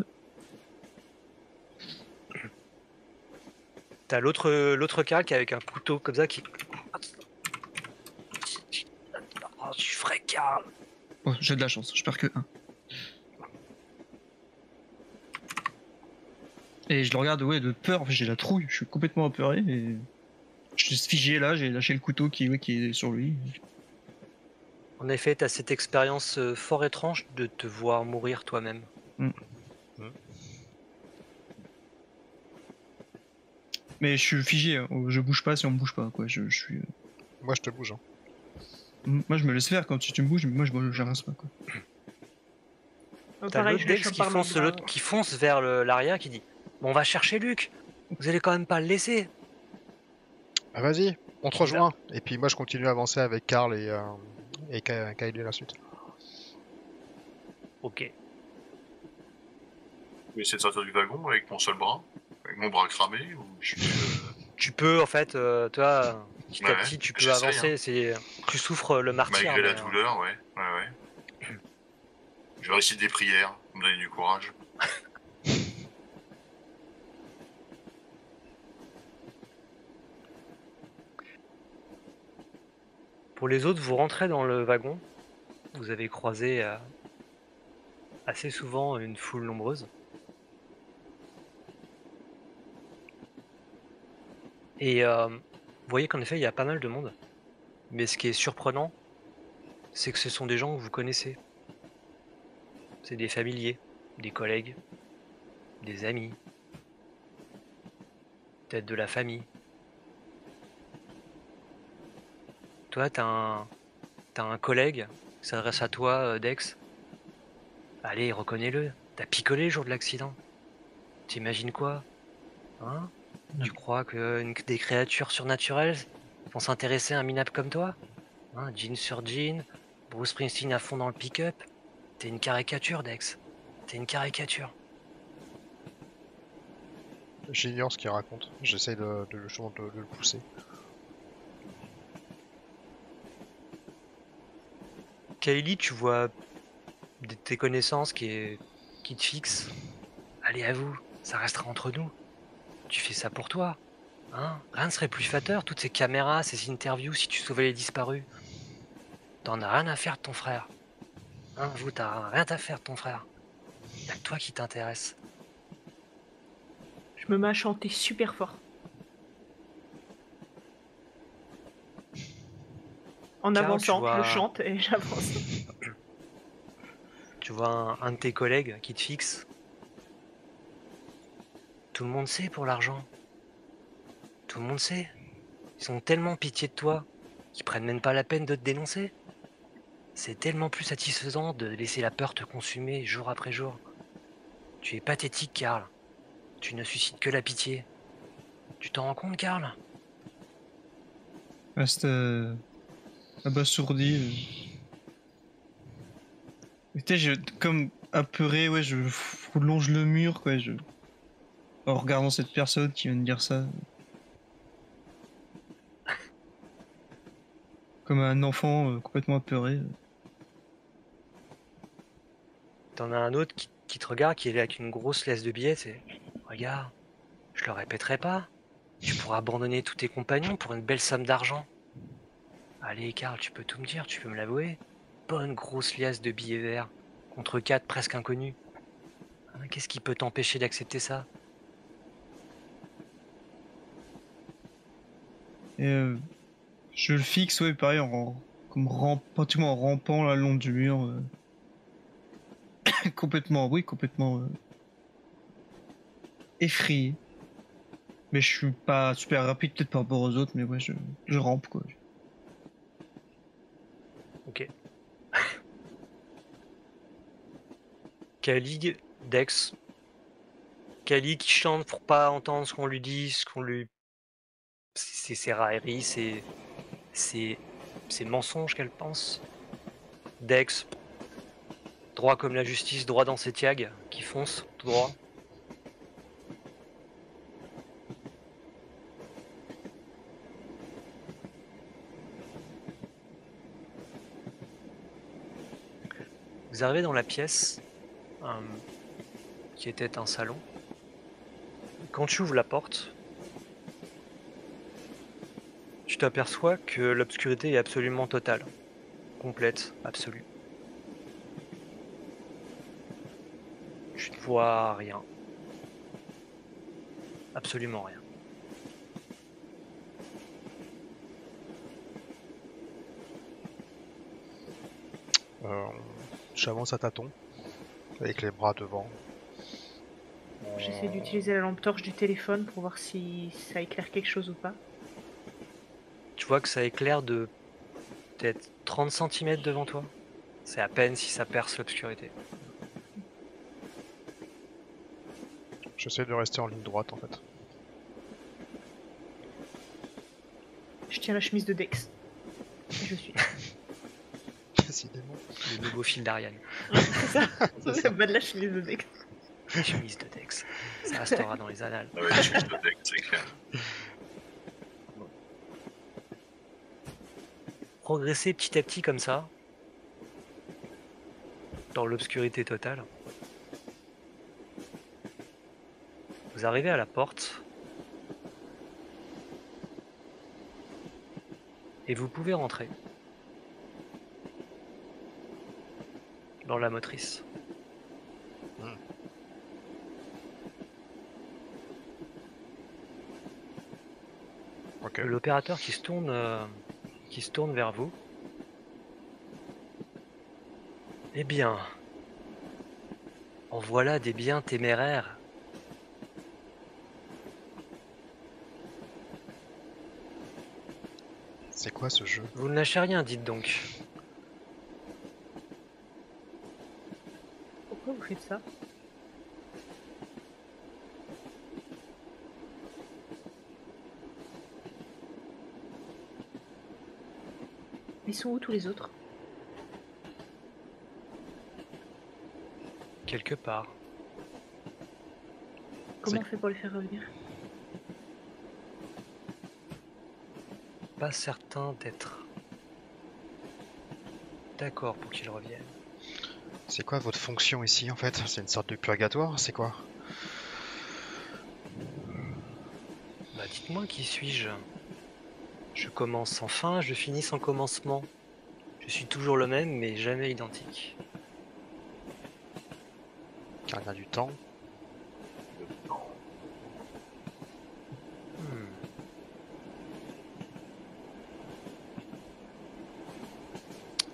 T'as l'autre Karl qui est avec un couteau comme ça qui. Oh, tu ferais Karl. Oh, j'ai de la chance, je perds que 1. Et je le regarde, ouais, de peur, en fait, j'ai la trouille, je suis complètement apeuré et. Je suis figé là, j'ai lâché le couteau qui est sur lui. En effet, t'as cette expérience fort étrange de te voir mourir toi-même. Mais je suis figé, hein. Je bouge pas si on me bouge pas, quoi. Je suis. Moi, je te bouge. Hein. Moi, je me laisse faire quand tu me bouges, mais moi, j'avance pas, quoi. T'as Pareil, l'autre je le Dex chope qui par le fonce, bras. l'autre qui fonce vers l'arrière qui dit bon, on va chercher Luc. Vous allez quand même pas le laisser. Ah, vas-y, on te Qui va. rejoint. Et puis moi, je continue à avancer avec Karl et Kylie la suite. Ok. Je vais essayer de sortir du wagon avec mon seul bras, avec mon bras cramé, ou je suis. Tu peux en fait, toi, petit à Ouais, petit, tu peux j'essaye, avancer. hein. Tu souffres le martyr. Malgré la mais, douleur, ouais. Je vais réciter des prières pour me donner du courage. Pour les autres, vous rentrez dans le wagon. Vous avez croisé assez souvent une foule nombreuse. Et vous voyez qu'en effet, il y a pas mal de monde. Mais ce qui est surprenant, c'est que ce sont des gens que vous connaissez. C'est des familiers, des collègues, des amis, peut-être de la famille. Toi, t'as un collègue qui s'adresse à toi, Dex. Allez, reconnais-le. T'as picolé le jour de l'accident. T'imagines quoi? Hein? Tu crois que des créatures surnaturelles vont s'intéresser à un minable comme toi? Hein, jean sur jean, Bruce Springsteen à fond dans le pick-up. T'es une caricature, Dex. T'es une caricature. J'ignore ce qu'il raconte. J'essaye de le pousser. Kylie, tu vois tes connaissances qui te fixent. Allez, à vous, ça restera entre nous. Tu fais ça pour toi. Hein? Rien ne serait plus flatteur, toutes ces caméras, ces interviews, si tu sauvais les disparus. T'en as rien à faire de ton frère. Hein, vous, t'as rien à faire de ton frère. Y'a que toi qui t'intéresse. Je me mets à chanter super fort. En Karl, avançant, tu vois- je chante et j'avance. Tu vois un de tes collègues qui te fixe. Tout le monde sait pour l'argent. Tout le monde sait. Ils ont tellement pitié de toi qu'ils prennent même pas la peine de te dénoncer. C'est tellement plus satisfaisant de laisser la peur te consumer jour après jour. Tu es pathétique, Karl. Tu ne suscites que la pitié. Tu t'en rends compte, Karl? Reste abasourdi. Tu sais, comme apeuré, ouais, je longe le mur, quoi. En regardant cette personne qui vient de dire ça. Comme un enfant complètement apeuré. T'en as un autre qui te regarde, qui est là avec une grosse laisse de billets. C'est regarde, je le répéterai pas. Tu pourras abandonner tous tes compagnons pour une belle somme d'argent. Allez, Karl, tu peux tout me dire, tu peux me l'avouer. Bonne grosse liasse de billets verts contre 4 presque inconnus. Hein, qu'est-ce qui peut t'empêcher d'accepter ça? Et je le fixe, ouais, pareil, pratiquement en rampant là, le long du mur. Complètement effrayé. Mais je suis pas super rapide peut-être par rapport aux autres, mais ouais, je rampe, quoi. Ok. Kali, Dex, Kali qui chante pour pas entendre ce qu'on lui dit, ce qu'on lui... C'est ses railleries, c'est mensonges qu'elle pense. Dex, droit comme la justice, droit dans ses tiags, qui fonce, tout droit. Vous arrivez dans la pièce qui était un salon. Quand tu ouvres la porte, tu t'aperçois que l'obscurité est absolument totale, complète, absolue. Tu ne vois rien. Absolument rien. J'avance à tâtons, avec les bras devant. J'essaie d'utiliser la lampe torche du téléphone pour voir si ça éclaire quelque chose ou pas. Tu vois que ça éclaire de peut-être 30 cm devant toi. C'est à peine si ça perce l'obscurité. J'essaie de rester en ligne droite en fait. Je tiens la chemise de Dex. Et je suis. Décidément. Le nouveau fil d'Ariane. C'est ça. C'est C'est ça. le bas de la chemise de Dex. Chemise de Dex. Ça restera dans les annales. Ah ouais, je suis de deck, c'est clair. Progresser petit à petit comme ça, dans l'obscurité totale. Vous arrivez à la porte. Et vous pouvez rentrer. Dans la motrice. Ok. L'opérateur qui se tourne vers vous. Eh bien, en voilà des biens téméraires. C'est quoi ce jeu? Vous ne lâchez rien, dites donc. Pourquoi vous faites ça? Ils sont où tous les autres? Quelque part. Comment on fait pour les faire revenir? Pas certain d'être d'accord pour qu'ils reviennent. C'est quoi votre fonction ici en fait? C'est une sorte de purgatoire? C'est quoi? Bah dites-moi qui suis-je? Je commence sans fin, je finis sans commencement. Je suis toujours le même, mais jamais identique. Gardien du temps. Hmm.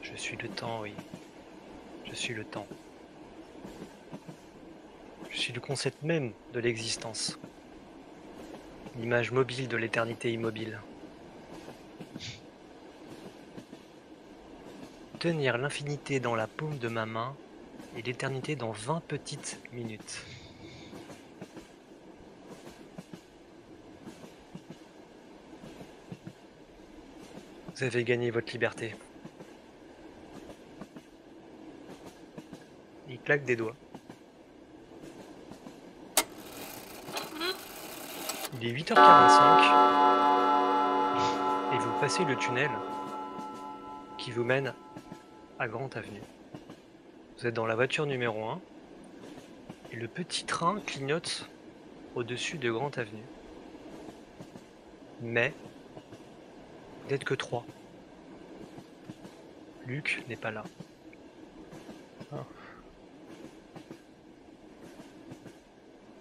Je suis le temps, oui. Je suis le temps. Je suis le concept même de l'existence. L'image mobile de l'éternité immobile. Tenir l'infinité dans la paume de ma main et l'éternité dans 20 petites minutes. Vous avez gagné votre liberté. Il claque des doigts. Il est 8h45 et vous passez le tunnel qui vous mène à Grande Avenue. Vous êtes dans la voiture numéro 1 et le petit train clignote au-dessus de Grande Avenue. Mais vous n'êtes que 3. Luc n'est pas là.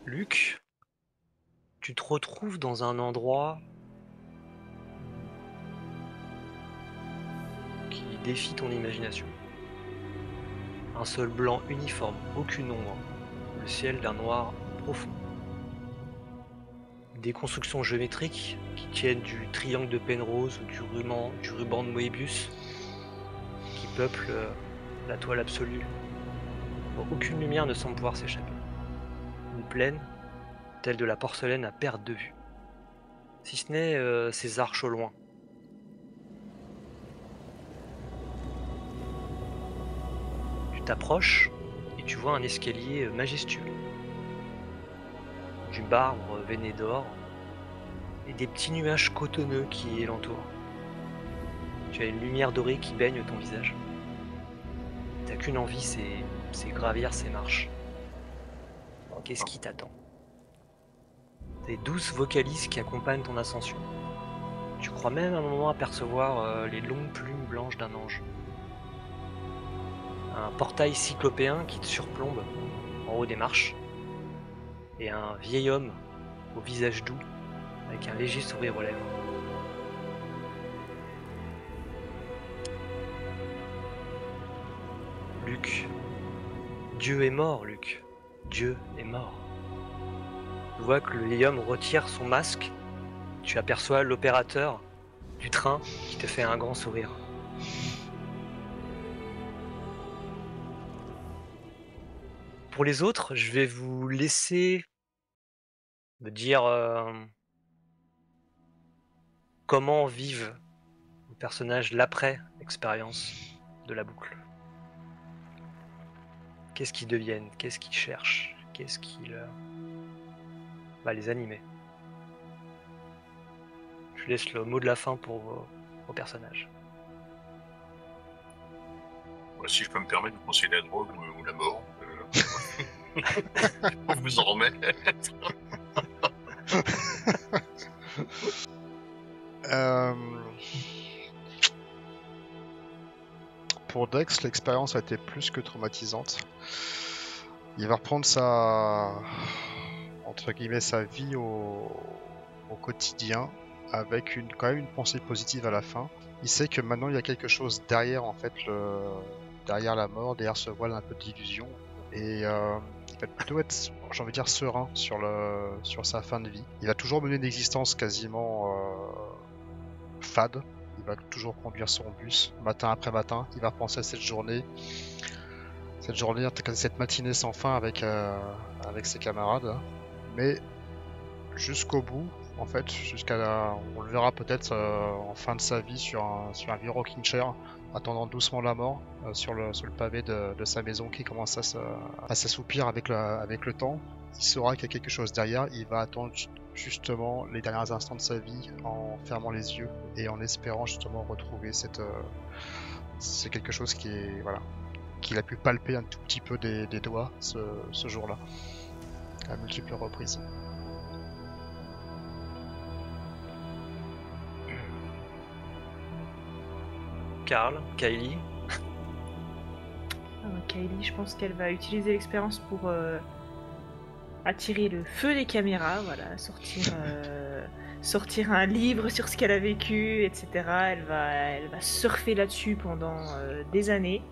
Luc, tu te retrouves dans un endroit qui défie ton imagination. Un sol blanc uniforme, aucune ombre, le ciel d'un noir profond. Des constructions géométriques qui tiennent du triangle de Penrose ou du ruban de Moebius qui peuplent la toile absolue. Bon, aucune lumière ne semble pouvoir s'échapper. Une plaine sont-elles de la porcelaine à perte de vue, si ce n'est ces arches au loin. Tu t'approches et tu vois un escalier majestueux, du marbre veiné d'or et des petits nuages cotonneux qui l'entourent. Tu as une lumière dorée qui baigne ton visage. T'as qu'une envie, c'est gravir ces marches. Qu'est-ce qui t'attend? Des douces vocalises qui accompagnent ton ascension. Tu crois même à un moment apercevoir les longues plumes blanches d'un ange. Un portail cyclopéen qui te surplombe en haut des marches. Et un vieil homme au visage doux, avec un léger sourire aux lèvres. Luc. Dieu est mort, Luc. Dieu est mort. Tu vois que le vieil homme retire son masque. Tu aperçois l'opérateur du train qui te fait un grand sourire. Pour les autres, je vais vous laisser me dire comment vivent les personnages l'après-expérience de la boucle. Qu'est-ce qu'ils deviennent? Qu'est-ce qu'ils cherchent? Qu'est-ce qui va les animer? Je laisse le mot de la fin pour vos personnages. Si je peux me permettre de conseiller la drogue ou la mort, on vous en remet. Pour Dex, l'expérience a été plus que traumatisante. Il va reprendre sa vie au quotidien avec quand même une pensée positive à la fin. Il sait que maintenant il y a quelque chose derrière derrière la mort, derrière ce voile un peu d'illusion, et il va plutôt être, j'ai envie de dire, serein sur sa fin de vie. Il va toujours mener une existence quasiment fade. Il va toujours conduire son bus matin après matin. Il va penser à cette matinée sans fin avec ses camarades. Mais jusqu'au bout, en fait, on le verra peut-être en fin de sa vie sur un vieux rocking chair, attendant doucement la mort sur le pavé de sa maison qui commence à s'assoupir avec le temps. Il saura qu'il y a quelque chose derrière. Il va attendre justement les derniers instants de sa vie en fermant les yeux et en espérant justement retrouver c'est quelque chose qu'il a pu palper un tout petit peu des doigts ce jour-là à multiples reprises. Karl, Kylie. Kylie, je pense qu'elle va utiliser l'expérience pour attirer le feu des caméras, voilà, sortir un livre sur ce qu'elle a vécu, etc. Elle va surfer là-dessus pendant des années,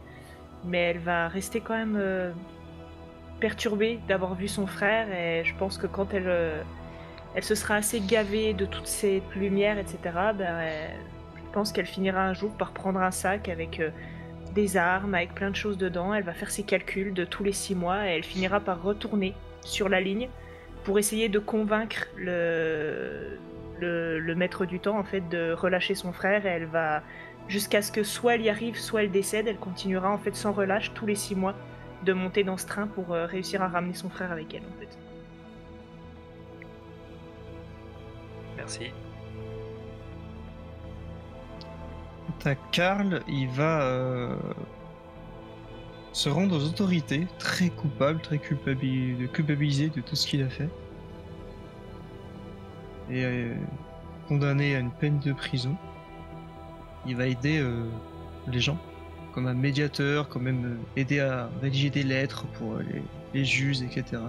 mais elle va rester quand même perturbée d'avoir vu son frère, et je pense que quand elle se sera assez gavée de toute cette lumière, etc., je pense qu'elle finira un jour par prendre un sac avec des armes, avec plein de choses dedans. Elle va faire ses calculs de tous les 6 mois et elle finira par retourner sur la ligne pour essayer de convaincre le maître du temps en fait de relâcher son frère, et elle va jusqu'à ce que soit elle y arrive, soit elle décède. Elle continuera en fait sans relâche tous les 6 mois de monter dans ce train pour réussir à ramener son frère avec elle en fait. Merci. T'as Karl, il va se rendre aux autorités, très coupable, très culpabilisé de tout ce qu'il a fait. Et condamné à une peine de prison. Il va aider les gens, comme un médiateur, quand même aider à rédiger des lettres pour les juges, etc.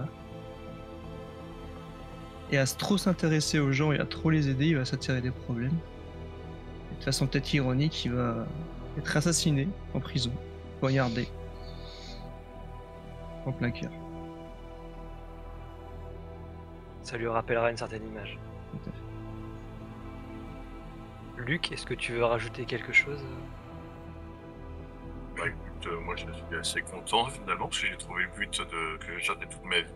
Et à trop s'intéresser aux gens et à trop les aider, il va s'attirer des problèmes. De façon peut-être ironique, il va être assassiné en prison, poignardé, en plein cœur. Ça lui rappellera une certaine image. Tout à fait. Luc, est-ce que tu veux rajouter quelque chose? Bah écoute, moi je suis assez content finalement parce que j'ai trouvé le but que j'attendais toute ma vie.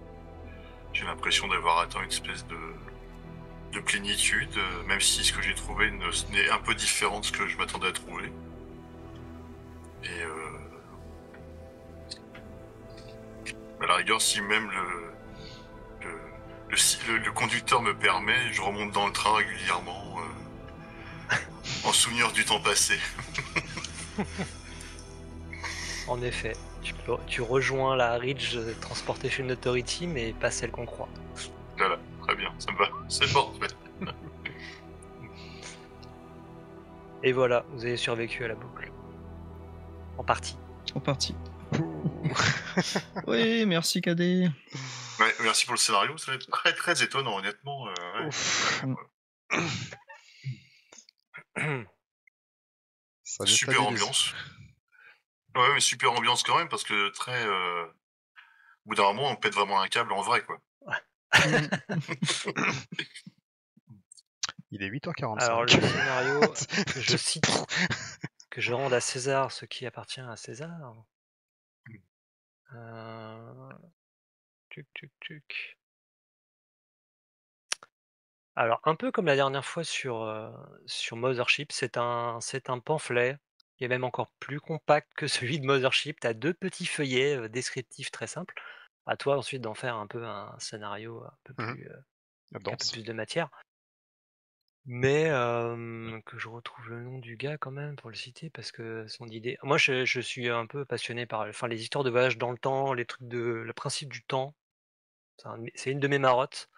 J'ai l'impression d'avoir atteint une espèce de plénitude, même si ce que j'ai trouvé n'est un peu différent de ce que je m'attendais à trouver. Et à la rigueur, si même le conducteur me permet, je remonte dans le train régulièrement en souvenir du temps passé. En effet, tu rejoins la Ridge Transportation Authority, mais pas celle qu'on croit. Voilà, très bien, ça me va, c'est parfait. Et voilà, vous avez survécu à la boucle. En partie. En partie. Oui, merci Cadet. Ouais, merci pour le scénario, ça va être très très étonnant, honnêtement. Ouais. Ça Super déstabilise. ambiance. Ouais, mais super ambiance quand même, parce que très... Au bout d'un moment, on pète vraiment un câble en vrai, quoi. Il est 8h45. Alors le scénario, je cite, que je rende à César ce qui appartient à César. Tuc. Alors un peu comme la dernière fois sur Mothership, c'est un pamphlet qui est même encore plus compact que celui de Mothership. Tu as 2 petits feuillets descriptifs très simples. À toi ensuite d'en faire un peu un scénario un peu plus avec un peu plus de matière. Mais que je retrouve le nom du gars quand même pour le citer parce que son idée. Moi je suis un peu passionné par les histoires de voyage dans le temps, les trucs le principe du temps. C'est une de mes marottes.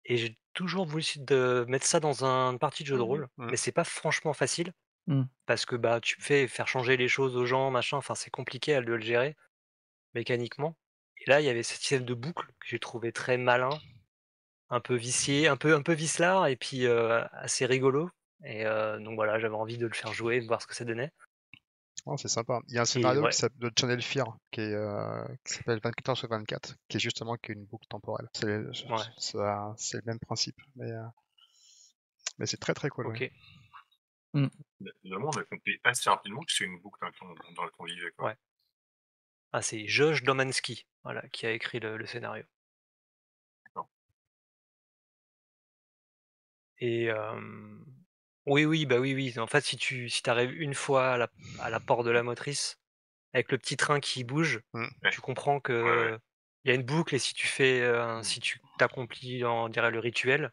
Et j'ai toujours voulu de mettre ça dans une partie de jeu de rôle, mais c'est pas franchement facile parce que bah tu fais faire changer les choses aux gens, machin, enfin c'est compliqué de le gérer mécaniquement. Et là il y avait cette système de boucle que j'ai trouvé très malin, un peu vicié, un peu vicelard et puis assez rigolo. Et donc voilà, j'avais envie de le faire jouer, de voir ce que ça donnait. Oh, c'est sympa. Il y a un scénario de Channel Fear qui s'appelle 24 heures sur 24, qui est justement une boucle temporelle. C'est le même principe, mais c'est très très cool. Ok. Ouais. Finalement, on a compris assez rapidement que c'est une boucle dans laquelle on vivait. Quoi. Ouais. Ah, c'est Josh Domanski, voilà, qui a écrit le scénario. Et oui. En fait, si t'arrives une fois à la porte de la motrice, avec le petit train qui bouge, tu comprends que il y a une boucle et si tu t'accomplis, on dirait le rituel,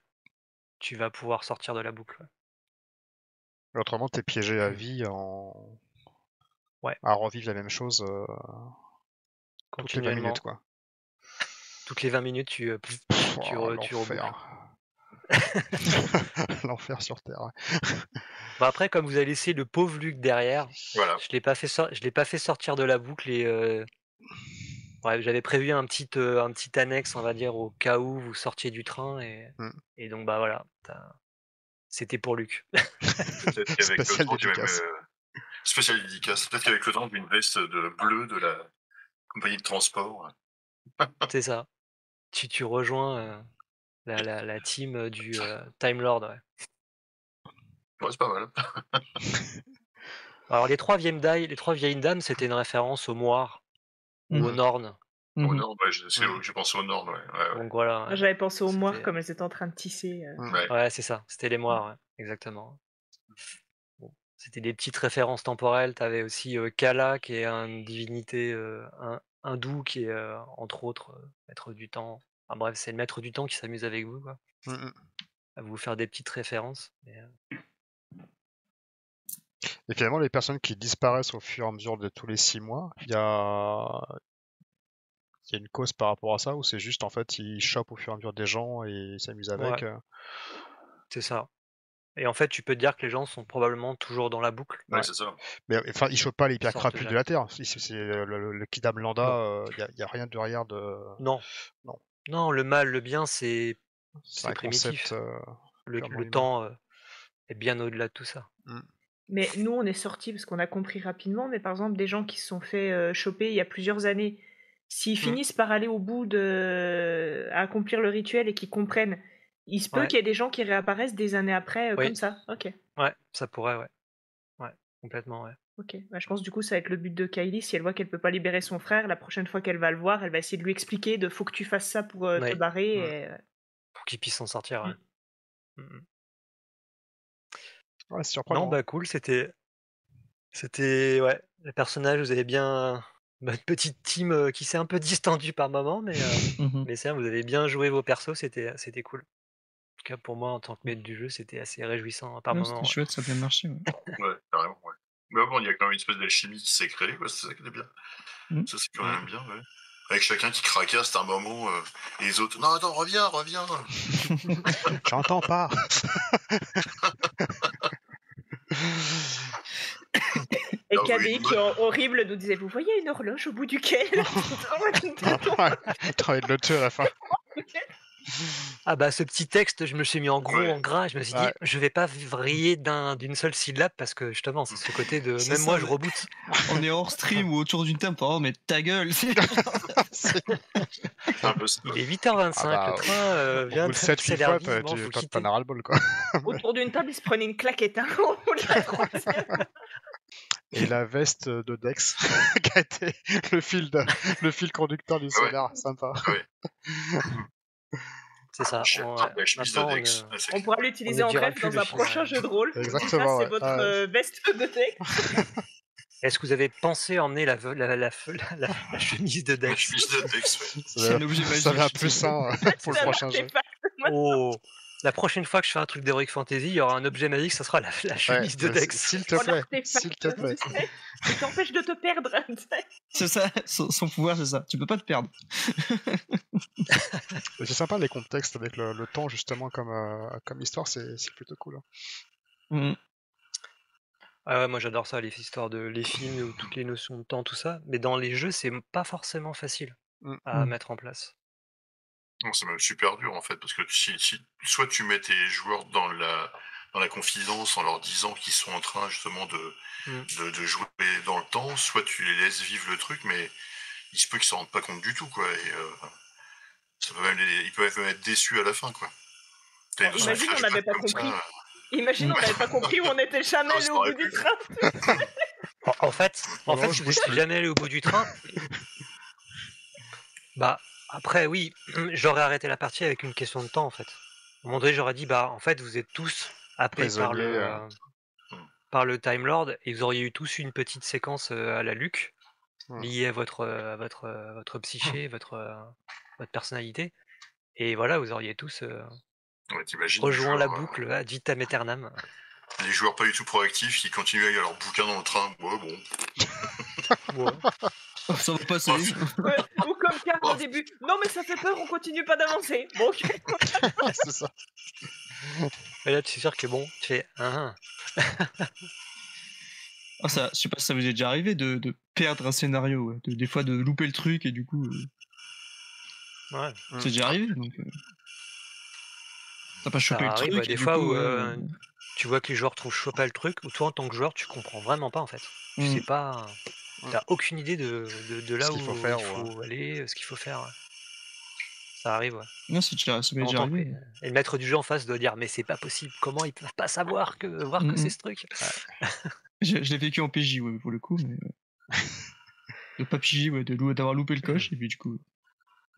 tu vas pouvoir sortir de la boucle. Mais autrement, t'es piégé à vie à revivre la même chose toutes les 20 minutes, quoi. Toutes les 20 minutes, tu l'enfer. L'enfer sur Terre. Bah après, comme vous avez laissé le pauvre Luc derrière, je l'ai pas fait sortir de la boucle et j'avais prévu un petit annexe, on va dire, au cas où vous sortiez du train et donc bah voilà, c'était pour Luc. Peut-être qu'avec le temps, tu même spécial dédicace. Peut-être qu'avec le temps, une veste bleue de la compagnie de transport. C'est ça. Tu rejoins la team du Time Lord. Ouais, c'est pas mal. Alors les trois vieilles dames, c'était une référence au Moir ou au Norn. Au Nord, j'ai pensé au Nord, ouais. Donc voilà. J'avais pensé aux moires comme elles étaient en train de tisser. Ouais, c'est ça. C'était les moires, exactement. Bon. C'était des petites références temporelles. T'avais aussi Kala, qui est une divinité hindoue, qui est entre autres maître du temps. Enfin, bref, c'est le maître du temps qui s'amuse avec vous, quoi. À vous faire des petites références. Et finalement, les personnes qui disparaissent au fur et à mesure de tous les 6 mois, il y a une cause par rapport à ça, ou c'est juste en fait ils chopent au fur et à mesure des gens et ils s'amusent avec. C'est ça. Et en fait, tu peux te dire que les gens sont probablement toujours dans la boucle. Ouais, c'est ça. Mais enfin, ils chopent pas les hyper crapus de la Terre. C'est le Kidam Lambda, il n'y a rien derrière de. Non, le mal, le bien, c'est un primitif. Concept, le temps est bien au-delà de tout ça. Mais nous, on est sortis parce qu'on a compris rapidement. Mais par exemple, des gens qui se sont fait choper il y a plusieurs années, s'ils finissent par aller au bout à accomplir le rituel et qu'ils comprennent, il se peut qu'il y ait des gens qui réapparaissent des années après comme ça. Ok. Ouais, ça pourrait, ouais, complètement, ouais. Ok, bah, je pense du coup ça va être le but de Kylie. Si elle voit qu'elle peut pas libérer son frère, la prochaine fois qu'elle va le voir, elle va essayer de lui expliquer de faut que tu fasses ça pour te Ouais. barrer. Mm. Et, Pour qu'il puisse s'en sortir. Ouais. Mm. Ouais, c'est Non, surprenant. bah cool, c'était ouais, les personnages, vous avez bien votre petite team qui s'est un peu distendue par moment, mais Mhm. ça, vous avez bien joué vos persos, c'était cool. En tout cas, pour moi, en tant que maître du jeu, c'était assez réjouissant par Ouais, moment. c'était chouette, ça a bien marché. Ouais. Ouais, carrément, ouais. Mais bon, il y a quand même une espèce d'alchimie qui s'est créée, quoi, c'est ça qui est bien. Ça, c'est quand même bien, ouais. Avec chacun qui craquasse à un moment, et les autres, non, attends, reviens. J'entends pas. et Ah, Kabi, oui. qui est horrible, nous disait vous voyez une horloge au bout duquel T'as envie de le tuer à la fin. Ah bah ce petit texte, je me suis mis en gros, Ouais. en gras, je me suis dit, Ouais. je vais pas vriller d'une seule syllabe parce que justement, c'est ce côté de C'est même ça, moi je ouais. reboot. On est hors stream ou autour d'une table, oh mais ta gueule. C'est- C'est un peu ça. Il est 8h25, Ah bah, le train Au vient bout de 7-8 d'accélérer fois, vivement, faut t'en quitter. as ras le bol, quoi. autour d'une table, il se prenait une claquette hein, au bout de la troisième. Et la veste de Dex, qui a été le fil conducteur du Ah ouais. scénar, sympa. Ah ouais. C'est ça. La chemise de Maintenant, Dex. Ah, c'est On pourra on l'utiliser ne en dira rêve plus dans le un film. prochain jeu de rôle. Exactement, Ça, c'est ouais. votre veste de Dex. Est-ce que vous avez pensé emmener la chemise de la Dex? chemise de Dex, ouais. C'est un objet Ça va magique. plus un pour le C'est un prochain jeu. artefact. Oh, la prochaine fois que je fais un truc d'Heroic Fantasy, il y aura un objet magique, ça sera la Ouais, chemise de Dex. s'il te Oh, plaît, l'artefact, s'il te plaît. tu sais, qui t'empêche de te perdre. C'est ça, son pouvoir, c'est ça. Tu peux pas te perdre. Mais c'est sympa les contextes avec le temps justement comme histoire, c'est plutôt cool. Hein. Mhm. Ah ouais, moi j'adore ça, les histoires de les films ou toutes les notions de temps, tout ça. Mais dans les jeux, c'est pas forcément facile à Mm. mettre en place. Non, c'est même super dur en fait, parce que si soit tu mets tes joueurs dans la confidence en leur disant qu'ils sont en train justement de jouer dans le temps, soit tu les laisses vivre le truc, mais il se peut qu'ils s'en rendent pas compte du tout, quoi. Et ça peut même ils peuvent même être déçus à la fin, quoi. T'as une notion de Imagine, on flashback n'avait pas comme compris. ça, Imagine, on n'avait pas compris où on était jamais Ah, allé ça au aurait bout du pu. train. En fait, non, si je vous bouge êtes plus. jamais allé au bout du train, bah après oui, j'aurais arrêté la partie avec une question de temps en fait. À un moment donné, j'aurais dit bah en fait vous êtes tous happés Prisonnier. par le Time Lord et vous auriez eu tous une petite séquence à la Luc liée à votre psyché, votre personnalité. Et voilà, vous auriez tous Ouais, t'imagines rejoint les la joueurs, boucle ad vitam aeternam. les joueurs pas du tout proactifs qui continuent à lire leur bouquin dans le train. Ouais, bon. Ouais. Oh, ça va passer. Ouais, ou comme Karl au début. Non, mais ça fait peur, on continue pas d'avancer. Bon, ok. C'est ça. Et là, tu es sûr que bon, tu fais Ah, ça, je sais pas si ça vous est déjà arrivé de perdre un scénario, ouais. Des fois de louper le truc et du coup. ouais. C'est déjà arrivé donc. T'as pas chopé le arrive, truc. ouais, des et du fois coup, où tu vois que les joueurs trouvent pas le truc, ou toi en tant que joueur, tu comprends vraiment pas en fait. Tu sais pas, t'as aucune idée de là Ce où qu'il faut faire, il faut aller, ce qu'il faut faire. Ouais. Ça arrive, ouais. Non, ça m'est En déjà tant que- arrivé. Et le maître du jeu en face doit dire mais c'est pas possible, comment ils peuvent pas savoir que c'est ce truc. Je l'ai vécu en PJ, ouais, pour le coup, mais. De pas PJ, ouais, d'avoir loupé le coche, et puis du coup.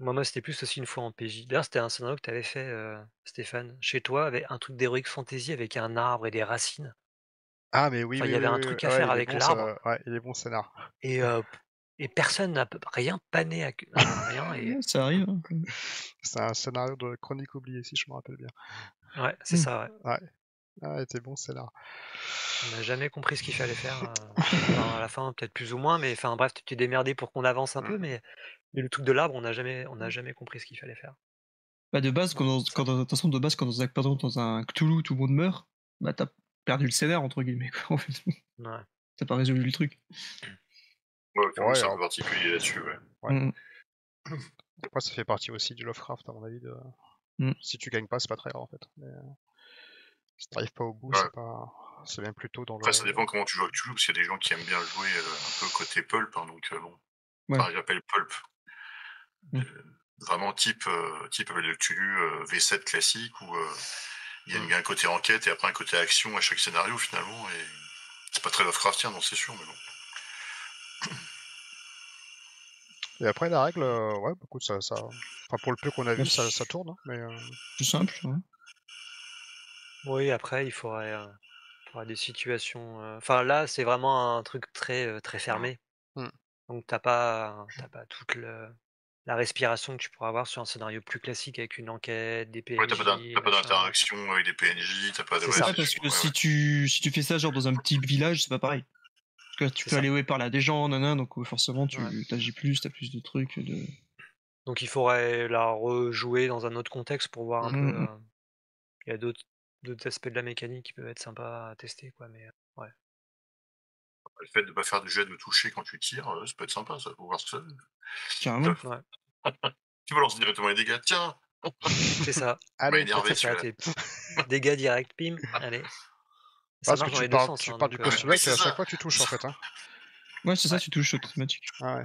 Moi c'était plus aussi une fois en PJ. D'ailleurs c'était un scénario que t'avais fait, Stéphane, chez toi, avec un truc d'Heroic Fantasy avec un arbre et des racines. Ah, mais oui, Enfin, oui, il y avait oui, un oui, truc oui. à Ouais, faire il est avec bon, l'arbre. Ouais, il est bon scénar. Et personne n'a rien pané à rien. Et... Ouais, ça arrive. Hein. C'est un scénario de Chronique oubliée, si je me rappelle bien. Ouais, c'est ça, ouais. Ouais. Ah, il était bon scénar. On n'a jamais compris ce qu'il fallait faire. Enfin, à la fin, peut-être plus ou moins, mais enfin bref, tu t'es démerdé pour qu'on avance un peu, mais le truc de l'arbre, on n'a jamais compris ce qu'il fallait faire. Bah, de base, quand dans un Cthulhu, tout le monde meurt, bah, t'as perdu le scénar, entre guillemets, quoi, en fait. Ouais. T'as pas résolu le truc. Ouais, comme c'est un alors- peu particulier là-dessus, ouais. Ouais. Après, ça fait partie aussi du Lovecraft, à mon avis. Si tu gagnes pas, c'est pas très grave, en fait. Mais, si t'arrives pas au bout, Ouais. c'est bien plutôt dans le... Après, ça dépend comment tu joues avec Cthulhu, parce qu'il y a des gens qui aiment bien jouer un peu côté pulp, hein, donc bon. Ouais. Enfin, j'appelle pulp. Vraiment type avec le Cthulhu V7 classique, où il y a un côté enquête et après un côté action à chaque scénario, finalement, et C'est pas très Lovecraftien, non, c'est sûr, mais bon. Et après, la règle, ouais, écoute, ça... Enfin, pour le peu qu'on a vu, ça tourne, hein, mais... Plus simple, ouais. Oui, après, il faudrait des situations. Enfin, là, c'est vraiment un truc très fermé. Donc, t'as pas toute la respiration que tu pourras avoir sur un scénario plus classique avec une enquête, des PNJ. Ouais, t'as pas d'interaction avec des PNJ, t'as pas de. C'est ça, parce que si tu fais ça genre dans un petit village, c'est pas pareil. Parce que tu peux aller parler à des gens, donc forcément tu t'agis plus, t'as plus de trucs. Donc il faudrait la rejouer dans un autre contexte pour voir un peu. Il y a d'autres aspects de la mécanique qui peuvent être sympas à tester, quoi, mais ouais. Le fait de pas faire de jet de toucher quand tu tires, ça peut être sympa, ça, pour voir ce que ça donne. Carrément. Ouais. Tu balances directement les dégâts, tiens. C'est ça. Allez, énervé, ça, dégâts directs, pim, allez. Ça parce marche que dans les deux sens. tu pars du postulat qu'à chaque fois tu touches en fait. Hein. Ouais, c'est ça, tu touches automatique. Ah ouais.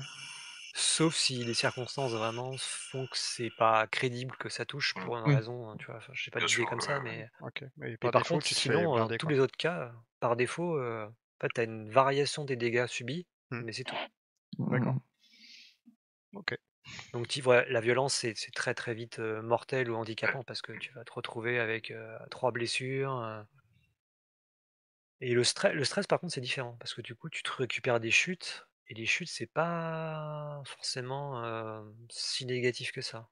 Sauf si les circonstances vraiment font que c'est pas crédible que ça touche pour une raison, tu vois. Enfin, je sais pas d'idée comme ça, mais. Okay. Mais par défaut, contre, sinon, tous les autres cas, par défaut, en fait, t'as une variation des dégâts subis, mais c'est tout. D'accord. Ok. Donc la violence, c'est très très vite mortel ou handicapant parce que tu vas te retrouver avec 3 blessures. Et le stress, par contre, c'est différent parce que du coup, tu te récupères des chutes et les chutes, c'est pas forcément si négatif que ça.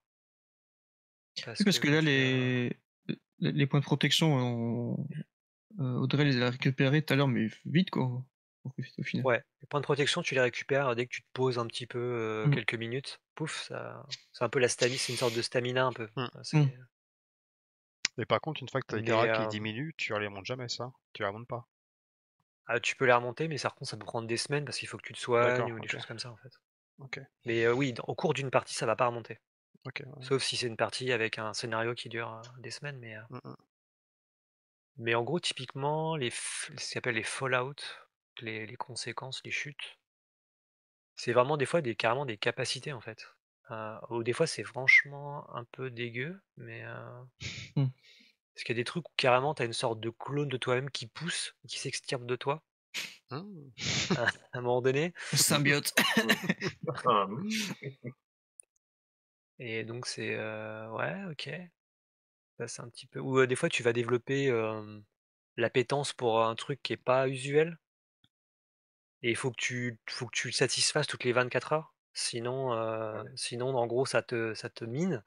Parce que là, les points de protection, Audrey les a récupérés tout à l'heure, mais vite quoi. Au final. Ouais, les points de protection, tu les récupères dès que tu te poses un petit peu quelques minutes. Pouf, c'est un peu la stamina, c'est une sorte de stamina un peu. Et par contre, une fois que tu as les caractères qui diminuent, tu les remontes jamais, ça. Tu les remontes pas. Ah, tu peux les remonter, mais ça peut prendre des semaines parce qu'il faut que tu te soignes ou des choses comme ça en fait. Mais oui, au cours d'une partie, ça va pas remonter. Sauf si c'est une partie avec un scénario qui dure des semaines, mais en gros, typiquement, ce qu'on appelle les fallout, les conséquences, les chutes, c'est vraiment des fois carrément des capacités en fait. Ou des fois c'est franchement un peu dégueu, mais parce qu'il y a des trucs où carrément t'as une sorte de clone de toi-même qui pousse, qui s'extirpe de toi. À un moment donné. Symbiote. Et donc c'est ouais, ok. Ça c'est un petit peu. Ou des fois tu vas développer l'appétence pour un truc qui est pas usuel. Et il faut que tu le satisfasses toutes les 24 heures. Sinon, en gros, ça te mine.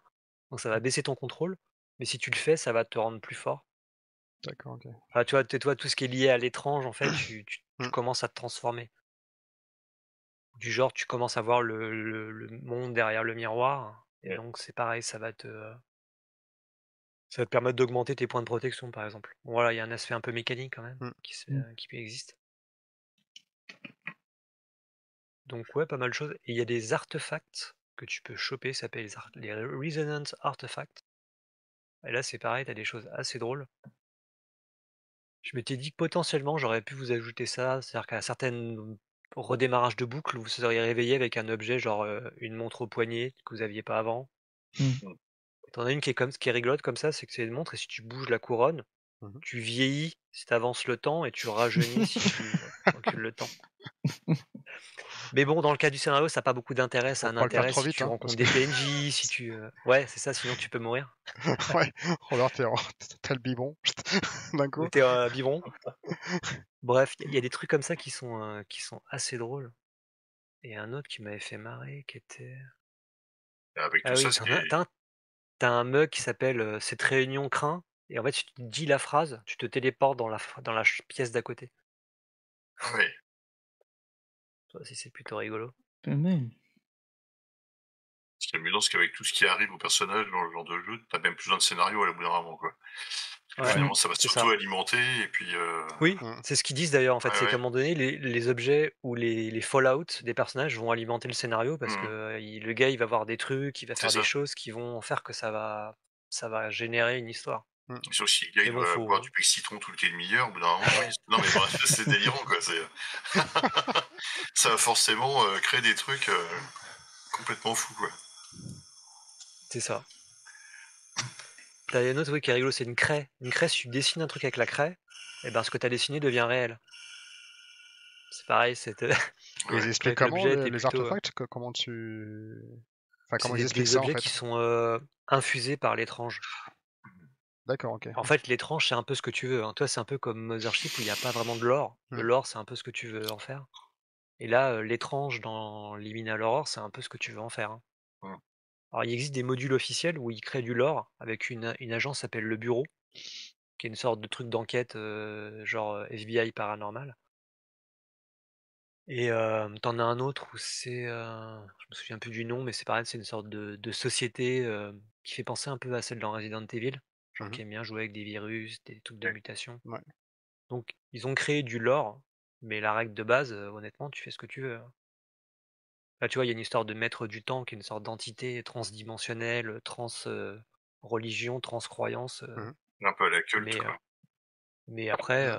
Donc ça va baisser ton contrôle. Mais si tu le fais, ça va te rendre plus fort. D'accord, ok. Enfin, tu vois, tout ce qui est lié à l'étrange, en fait, tu commences à te transformer. Du genre, tu commences à voir le monde derrière le miroir. Et donc c'est pareil, ça va te permettre d'augmenter tes points de protection, par exemple. Bon, voilà, il y a un aspect un peu mécanique quand même qui existe. Donc ouais, pas mal de choses. Et il y a des artefacts que tu peux choper, ça s'appelle les Resonance Artifacts. Et là c'est pareil, t'as des choses assez drôles. Je m'étais dit que potentiellement j'aurais pu vous ajouter ça, c'est-à-dire qu'à certains redémarrages de boucle, vous seriez réveillé avec un objet genre une montre au poignet que vous aviez pas avant. T'en as une qui est rigolote comme ça, c'est que c'est une montre et si tu bouges la couronne, tu vieillis si tu avances le temps et tu rajeunis si tu recules le temps. Mais bon, dans le cas du scénario, ça n'a pas beaucoup d'intérêt. Ça a un intérêt si tu rencontres des PNJ, si tu. Ouais, c'est ça, sinon tu peux mourir. Ouais, Robert, t'as le biberon d'un coup. T'es biberon. Bref, il y a des trucs comme ça qui sont assez drôles. Et un autre qui m'avait fait marrer, qui était. Avec tout ça, t'as un mug qui s'appelle Cette réunion craint. Et en fait, si tu dis la phrase, tu te téléportes dans la pièce d'à côté. Oui. Ça aussi, c'est plutôt rigolo. Pas mal. Ce qui est amusant, c'est qu'avec tout ce qui arrive au personnage dans le genre de jeu, t'as même plus besoin de scénario à la bout d'un moment, quoi. Finalement, ça va s'auto-alimenter, et puis... Oui, c'est ce qu'ils disent d'ailleurs, en fait, c'est qu'à un moment donné, les objets ou les fallout des personnages vont alimenter le scénario, parce que le gars, il va voir des trucs, il va faire des choses qui vont faire que ça va générer une histoire. Sauf si le gars, il va boire du citron toutes les demi-heures, au bout d'un moment, non mais bref, c'est délirant, quoi. Ça va forcément créer des trucs complètement fous, quoi. C'est ça. T'as une autre qui est rigolo, c'est une craie. Une craie, si tu dessines un truc avec la craie, et ben ce que t'as dessiné devient réel. c'est pareil, c'était. Et ils expliquent Avec comment l'objet était les plutôt, artefacts, comment tu... Enfin, c'est comment ils des expliquent ça en objets fait. qui sont infusés par l'étrange. D'accord, ok. En fait, l'étrange, c'est un peu ce que tu veux, hein. Toi, c'est un peu comme Mothership où il n'y a pas vraiment de lore. Le lore, c'est un peu ce que tu veux en faire. Et là, l'étrange dans Liminal Horror, c'est un peu ce que tu veux en faire, hein. Alors, il existe des modules officiels où ils créent du lore avec une agence qui s'appelle le Bureau, qui est une sorte de truc d'enquête, genre FBI paranormal. Et t'en as un autre où c'est, je me souviens plus du nom, mais c'est pareil, c'est une sorte de société qui fait penser un peu à celle dans Resident Evil, genre qui aime bien jouer avec des virus, des trucs de mutation. Ouais. Donc ils ont créé du lore, mais la règle de base, honnêtement, tu fais ce que tu veux, hein. Là, tu vois, il y a une histoire de maître du temps qui est une sorte d'entité transdimensionnelle, religion, trans-croyance, Un peu à la culte, mais, quoi. mais après,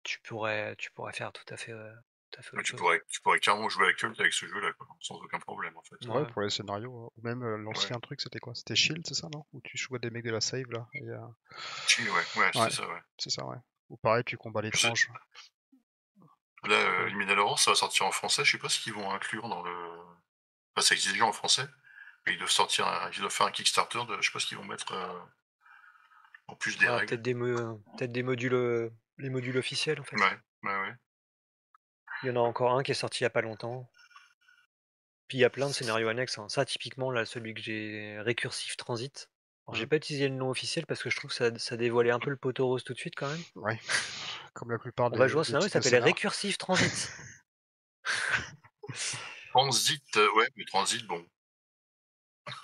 tu pourrais faire tout à fait Mais autre tu chose. pourrais carrément jouer à culte avec ce jeu-là, quoi, sans aucun problème, en fait. Ouais, pour les scénarios. Ou même l'ancien truc, c'était quoi? C'était Shield, c'est ça, non? Où tu jouais des mecs de la save, là. Et, Chill, ouais, c'est ça, ouais. C'est ça, ouais. Ou pareil, tu combats l'étrange. Là, Liminal Horror, ça va sortir en français, je sais pas ce qu'ils vont inclure dans le... Enfin, ça existe déjà en français, mais ils doivent faire un Kickstarter de... Je sais pas ce qu'ils vont mettre en plus des règles. Peut-être des modules, les modules officiels en fait. Ouais. Il y en a encore un qui est sorti il y a pas longtemps. Puis il y a plein de scénarios annexes, hein. Ça, typiquement, là, celui que j'ai, Recursive Transit. Alors, j'ai pas utilisé le nom officiel parce que je trouve que ça dévoilait un peu le poteau rose tout de suite quand même. Ouais. Comme la plupart On va jouer un scénario qui s'appelle Recursive Transit. Transit, ouais, mais Transit, bon.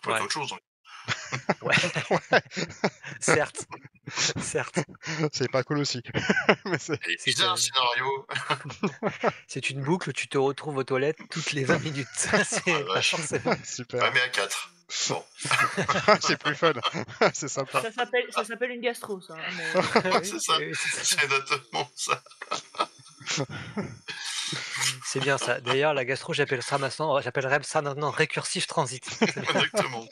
Faut être autre chose. Hein. Ouais. Certes. C'est pas cool aussi. Mais c'est bizarre, un scénario. C'est une boucle où tu te retrouves aux toilettes toutes les 20 minutes. C'est pas forcément. Super. Ouais, mais à 4. Bon. C'est plus fun. C'est sympa. Ça s'appelle une gastro, ça. Hein, mais... C'est ça. C'est exactement ça. C'est bien ça. D'ailleurs, la gastro, j'appellerai ça maintenant Recursive Transit. Exactement.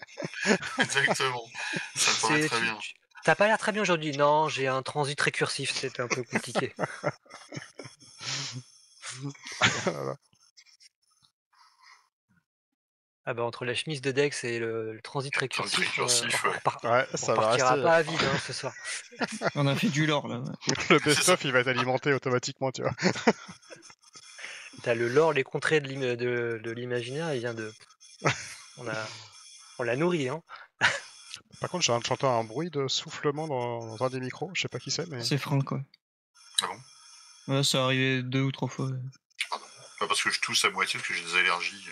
Ça me paraît très bien. T'as pas l'air très bien aujourd'hui. Non, j'ai un transit récursif, c'était un peu compliqué. Ah bah entre la chemise de Dex et le transit récursif, on partira pas à vide hein, ce soir. On a fait du lore là. Le best-of il va être alimenté automatiquement, tu vois. T'as le lore, les contrées de l'imaginaire, il vient de... On l'a nourri, hein. Par contre, j'entends un bruit de soufflement dans un des micros, je sais pas qui c'est, mais... C'est Franck, quoi. Ah bon? Ouais, ça arrivé 2 ou 3 fois. Ah non. Pas parce que je tousse à moitié, parce que j'ai des allergies.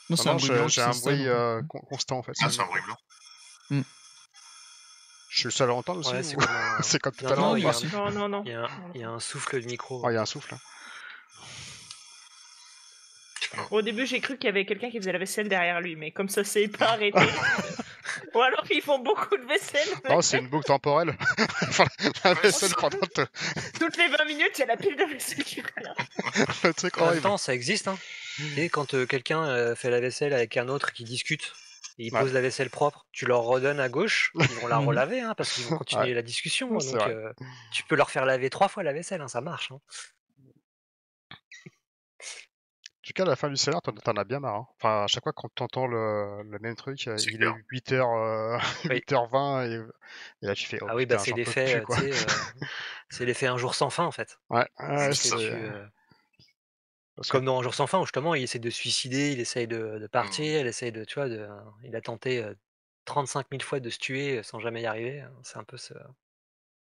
Non, c'est un bruit blanc. J'ai un bruit constant, en fait. Ah, c'est un bruit blanc. Je suis le seul à l'entendre aussi, ouais, c'est comme tout à l'heure. Non. Il y a un souffle de micro. Ah, il y a un souffle. Au début, j'ai cru qu'il y avait quelqu'un qui faisait la vaisselle derrière lui, mais comme ça s'est pas arrêté. Ou alors ils font beaucoup de vaisselle. Non, c'est une boucle temporelle. La vaisselle pendant Toutes les 20 minutes, il y a la pile de vaisselle qui est là. Le truc En même horrible. temps, ça existe, hein. Et quand quelqu'un fait la vaisselle avec un autre qui discute, et il pose la vaisselle propre, tu leur redonnes à gauche, ils vont la relaver, hein, parce qu'ils vont continuer la discussion. Donc tu peux leur faire laver 3 fois la vaisselle, hein, ça marche. Hein. En tout cas, à la fin du scénar, t'en as bien marre. Hein. Enfin, à chaque fois quand t'entends le même truc, il est 8h, 8h20 et là tu fais. Oh, ah oui, putain, bah c'est j'en peux l'effet, plus, quoi. c'est l'effet Un jour sans fin en fait. Ouais, comme dans Un jour sans fin où justement il essaie de se suicider, il essaye de partir, il essaye de, tu vois, il a tenté 35 000 fois de se tuer sans jamais y arriver. C'est un peu ce.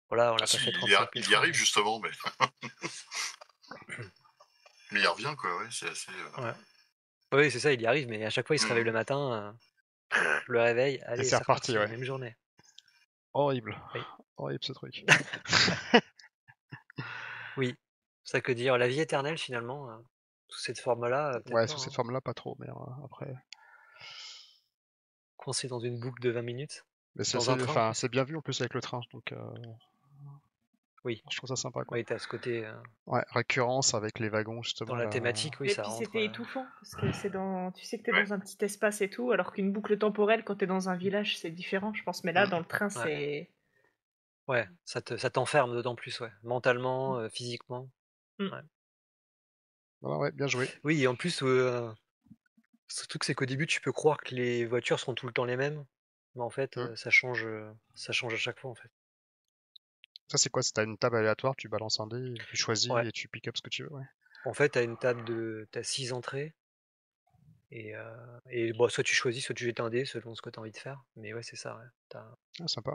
Voilà, on l'a pas fait 35 000 fois. Il y arrive justement, mais. Mais il revient, quoi, ouais, c'est assez. Ouais. Oui, c'est ça, il y arrive, mais à chaque fois il se réveille le matin, le réveil, allez, c'est reparti, la même journée. Horrible. Oui. Horrible ce truc. Oui, c'est ça que dire, la vie éternelle finalement, sous cette forme-là. Ouais, sous cette forme-là, pas trop, mais après. Coincé dans une boucle de 20 minutes. Mais c'est bien vu en plus avec le train, donc. Oui. Je trouve ça sympa, quoi. Oui, t'as ce côté. Ouais, récurrence avec les wagons, justement. Dans la thématique, oui, et ça puis rentre. C'était étouffant, parce que tu sais que t'es dans un petit espace et tout, alors qu'une boucle temporelle, quand t'es dans un village, c'est différent, je pense. Mais là, dans le train, c'est... Ouais, ça t'enferme d'autant plus, ouais. Mentalement, physiquement. Ouais. Ouais, bien joué. Oui, et en plus, ce truc, c'est qu'au début, tu peux croire que les voitures seront tout le temps les mêmes, mais en fait, ça change à chaque fois, en fait. Ça, c'est quoi? T'as une table aléatoire, tu balances un dé, tu choisis Ouais. et tu pick up ce que tu veux, ouais. En fait, t'as 6 entrées, et bon, soit tu choisis, soit tu jettes un dé, selon ce que t'as envie de faire. Mais ouais, c'est ça, ouais. Ah, sympa.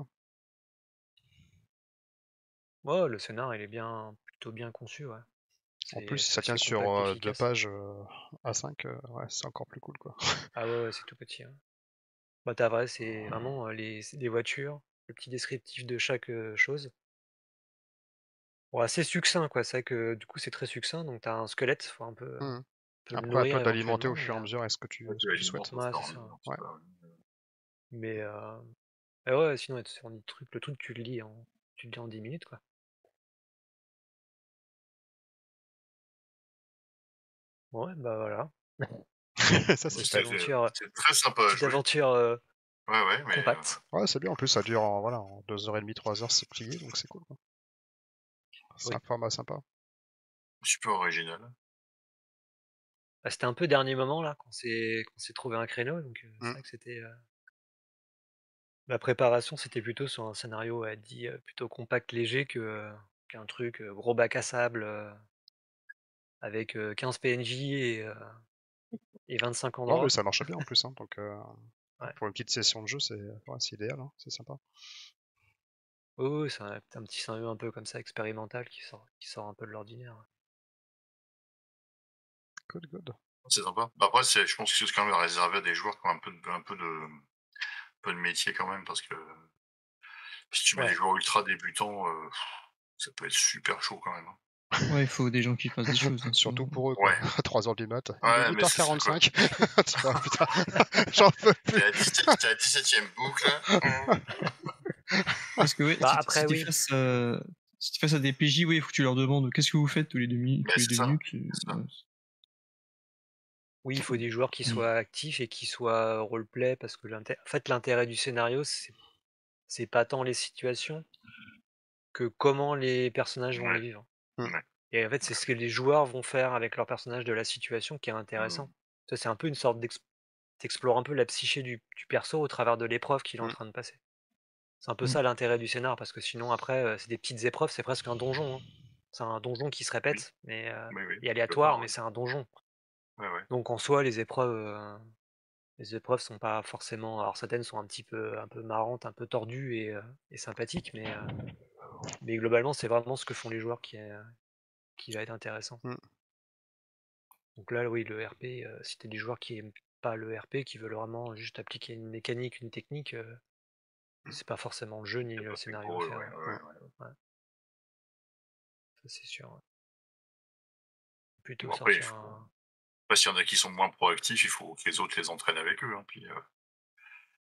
Ouais, le scénar, il est plutôt bien conçu, ouais. En plus, si C'est ça tient assez sur compact, 2 efficace. pages A5, ouais, c'est encore plus cool, quoi. Ah ouais, c'est tout petit. Hein. Bah, t'as vrai, c'est vraiment les voitures, le petit descriptif de chaque chose. Bon, assez succinct, quoi. C'est vrai que du coup, c'est très succinct, donc t'as un squelette, faut un peu le Après, à nourrir toi d'alimenter au éventuellement. fur et à mesure est-ce que tu souhaites. Ouais, c'est ça. Ouais. Mais ouais, sinon, le truc, tu le lis en 10 minutes, quoi. Ouais, bah voilà. Ça, c'est Petite fait. aventure, C'est très sympa à petite jouer. aventure Ouais, mais compacte. Ouais, c'est bien. En plus, ça dure en 2h30, 3h, c'est plié, donc c'est cool, quoi. C'est Oui. un format sympa. super original. Bah, c'était un peu dernier moment, là, qu'on s'est trouvé un créneau, donc c'est vrai que c'était... La préparation, c'était plutôt sur un scénario, elle dit, plutôt compact, léger qu'un truc gros bac à sable avec 15 PNJ et 25 Non, endroits. mais ça marche bien en plus, hein, donc Ouais. pour une petite session de jeu, c'est idéal, hein, c'est sympa. Oui, c'est un petit scénario un peu comme ça, expérimental, qui sort un peu de l'ordinaire. Good. C'est sympa. Bah après, je pense que c'est quand même réservé à des joueurs qui ont un peu de métier quand même, parce que si tu mets des joueurs ultra débutants, ça peut être super chaud quand même. Hein. Ouais, il faut des gens qui fassent des choses. Hein, Surtout sinon- pour eux, quoi. Ouais. À 3h du mat. Il Ouais, est mais c'est ça, 8h45. Tu vois, putain, j'en peux plus. T'es à la 17ème boucle. Parce que ouais, Bah, si après, t'es oui. face à des PJ, oui, il faut que tu leur demandes qu'est-ce que vous faites tous les 2 minutes. Mais Tous les c'est 2 ça, minutes. c'est ça. Oui, il faut des joueurs qui soient actifs et qui soient roleplay, parce que l'intérêt du scénario, c'est pas tant les situations que comment les personnages vont Ouais. les vivre. Ouais. Et en fait, c'est ce que les joueurs vont faire avec leur personnage de la situation qui est intéressant. Ça, c'est un peu une sorte t'explores un peu la psyché du perso au travers de l'épreuve qu'il est en train de passer. C'est un peu ça l'intérêt du scénar, parce que sinon après, c'est des petites épreuves, c'est presque un donjon. Hein. C'est un donjon qui se répète, mais et aléatoire, mais c'est un donjon. Ouais. Donc en soi, les épreuves sont pas forcément. Alors certaines sont un peu marrantes, un peu tordues et sympathiques, mais globalement, c'est vraiment ce que font les joueurs qui va être intéressant. Donc là, oui, le RP, si t'es des joueurs qui aiment pas le RP, qui veulent vraiment juste appliquer une mécanique, une technique, c'est pas forcément le jeu ni le scénario à faire. Ouais. Ça, c'est sûr. Ouais. Plutôt Bon, après, sortir après, s'il y en a qui sont moins proactifs, il faut que les autres les entraînent avec eux. Hein, puis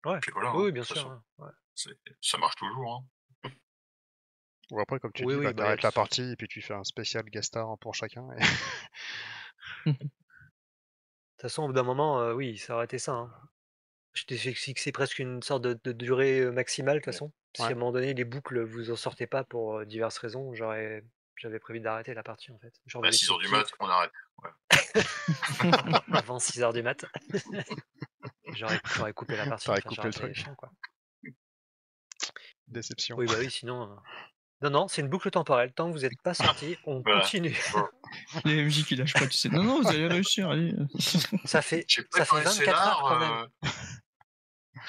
Ouais. voilà. Oui, Hein, bien de toute sûr. façon. Ouais. Ça marche toujours. Hein. Ou après, comme tu Oui, dis, oui, bah, bah, t'arrêtes la partie et puis tu fais un spécial guest star pour chacun. Et... De toute façon, au bout d'un moment, oui, ça aurait été ça. Hein. Je t'ai fixé presque une sorte de durée maximale, de toute façon. Si à un moment donné, les boucles, vous en sortez pas pour diverses raisons, j'avais prévu d'arrêter la partie, en fait. À 6h du mat, on arrête. Ouais. Avant 6h du mat. J'aurais coupé la partie, T'aurais enfin, coupé j'aurais le fait truc. chiant, quoi. Déception. Oui, bah oui, sinon... Non, c'est une boucle temporelle. Tant que vous n'êtes pas sorti, on continue. Les MJ qui lâchent pas, tu sais. Non, vous allez réussir, allez. Ça fait 24 heures quand même.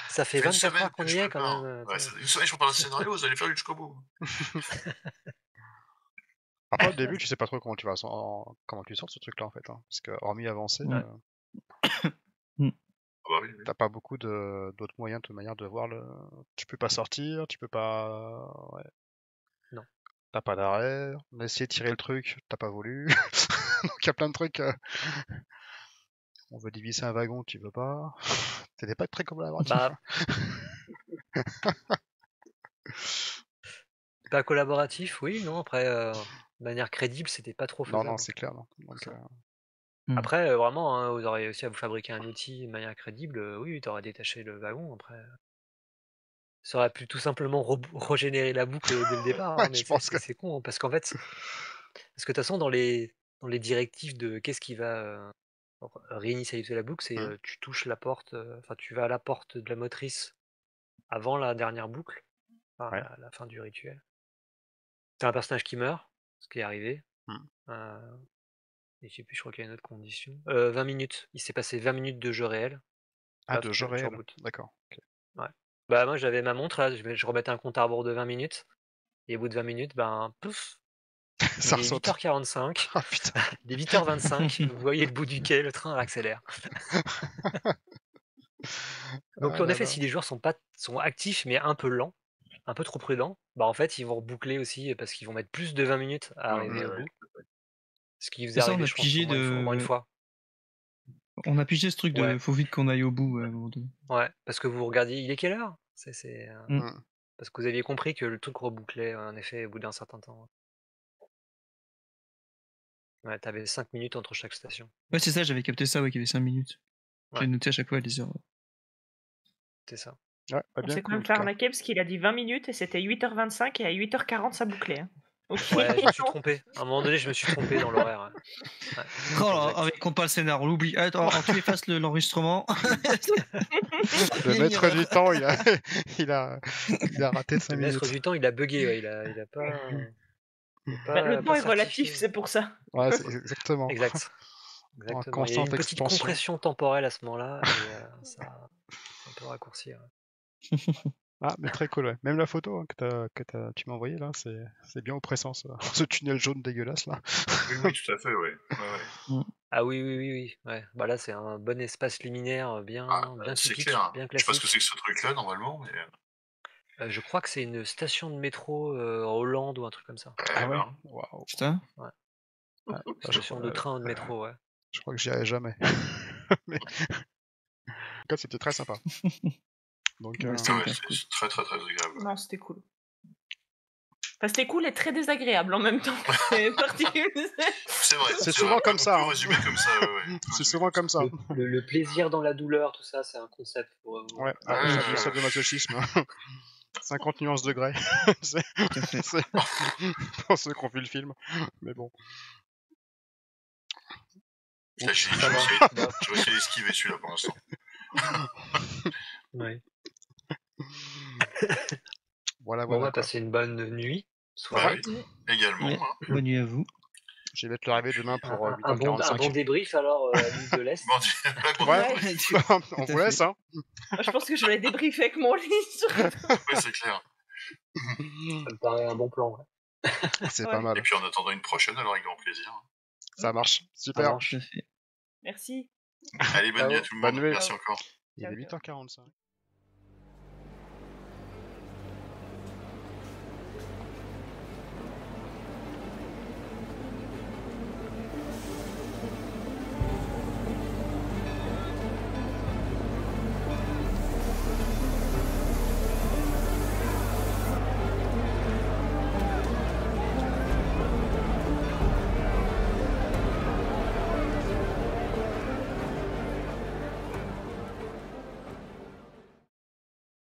Ça fait 24 heures qu'on y est quand même. Ouais, une semaine, je prépare le scénario, vous allez faire jusqu'au bout. Après, au début, tu sais pas trop comment tu sors de ce truc-là, en fait. Hein, parce que, hormis avancer, t'as pas beaucoup d'autres moyens, de toute manière, de voir le... Tu peux pas sortir, tu peux pas... Ouais. Non. T'as pas d'arrêt, on a essayé de tirer le truc, t'as pas voulu. Donc il y a plein de trucs... On veut diviser un wagon, tu veux pas. T'étais pas très collaboratif. Bah... Pas collaboratif, oui, non, après, de manière crédible, c'était pas trop faisable. Non, c'est clair. Non. Donc, après, vraiment, hein, vous auriez réussi à vous fabriquer un outil de manière crédible, oui, t'aurais détaché le wagon, après... Ça aurait pu tout simplement régénérer la boucle dès le départ, hein, mais je pense que... c'est con, hein, parce qu'en fait... Parce que de toute façon, dans les dans les directives de qu'est-ce qui va réinitialiser la boucle, c'est tu touches la porte, enfin tu vas à la porte de la motrice avant la dernière boucle, enfin, la fin du rituel. T'as un personnage qui meurt, ce qui est arrivé. Et je sais plus, je crois qu'il y a une autre condition. 20 minutes. Il s'est passé 20 minutes de jeu réel. Ah, Paf, de jeu tu réel. rebootes. D'accord. Ok. Ouais. Bah moi j'avais ma montre là, je remettais un compte à rebours de 20 minutes. Et au bout de 20 minutes, ben pouf, Ça il est ressaute. 8h45. Ah putain. Il est 8h25, vous voyez le bout du quai, le train accélère. Donc Ah en là effet, là. si les joueurs sont actifs mais un peu lents, un peu trop prudents, bah en fait ils vont reboucler aussi parce qu'ils vont mettre plus de 20 minutes à arriver au bout. Ce qui vous C'est ça, arrive, on a je pense, pigé au moins une fois. On a pigé ce truc de Ouais. faut vite qu'on aille au bout à un moment donné. Ouais, parce que vous regardiez, il est quelle heure? Mm. Parce que vous aviez compris que le truc rebouclait en effet au bout d'un certain temps. Ouais, t'avais 5 minutes entre chaque station. Ouais, c'est ça, j'avais capté ça, ouais, qu'il y avait 5 minutes. J'ai Ouais. noté à chaque fois les heures. C'est ça. Ouais, pas On bien s'est quand cool, en même tout fait cas. arnaquer parce qu'il a dit 20 minutes et c'était 8h25 et à 8h40 ça bouclait. Hein. Ok. Ouais, je me suis trompé. À un moment donné, je me suis trompé dans l'horaire. Ouais. Oh là, Exact. avec qu'on parle scénar, on l'oublie. Attends, tu effaces l'enregistrement. Le maître du temps, il a raté 5 Le maître minutes. du temps, il a bugué, ouais, il a pas. Bah, le temps est relatif, certifié. c'est pour ça. Ouais, c'est exactement. Exact. En Exactement. Il y a constante une petite expansion. compression temporelle à ce moment-là et ça peut raccourcir. Ah, mais très cool, ouais. Même la photo hein, tu m'as envoyée là, c'est bien oppressant ça. Ce tunnel jaune dégueulasse là. Oui, tout à fait, ouais. Ah oui. Ouais. Bah là, c'est un bon espace liminaire bien C'est typique, clair. bien Je sais pas ce classique. que c'est que ce truc-là normalement, mais. Je crois que c'est une station de métro en Hollande ou un truc comme ça. Ah ouais. Waouh. Putain. Ouais, Station de train ou de métro, ouais. Je crois que j'y arriverai jamais. Mais... En tout cas, c'était très sympa. Donc, Ouais, C'est très très très agréable. Non, c'était cool. Enfin, c'était cool et très désagréable en même temps. C'est particulier. C'est vrai. C'est souvent comme ça. On peut résumer comme ça, ouais. C'est souvent comme ça. Le plaisir dans la douleur, tout ça, c'est un concept pour. Ouais, du sadomasochisme. 50 nuances de grey. C'est pour ceux qui ont vu le film. Mais bon. Je vais essayer d'esquiver celui-là pour l'instant. Ouais. Voilà, Bon, on va passer une bonne nuit. Soirée. Oui, également. Ouais. Hein. Bonne nuit à vous. Je vais te le rêver demain pour Un 8h45. bon débrief alors à l'île de l'Est. Ouais, on vous laisse, hein. Je pense que je vais débriefer avec mon lit. Oui, c'est clair. Ça me paraît un bon plan. Ouais. C'est pas mal. Et puis en attendant une prochaine, alors avec grand plaisir. Ça marche. Super. Tout à fait. Merci. Allez, bonne nuit à tout le monde. Bonne nuit. Merci encore. Il est 8h45.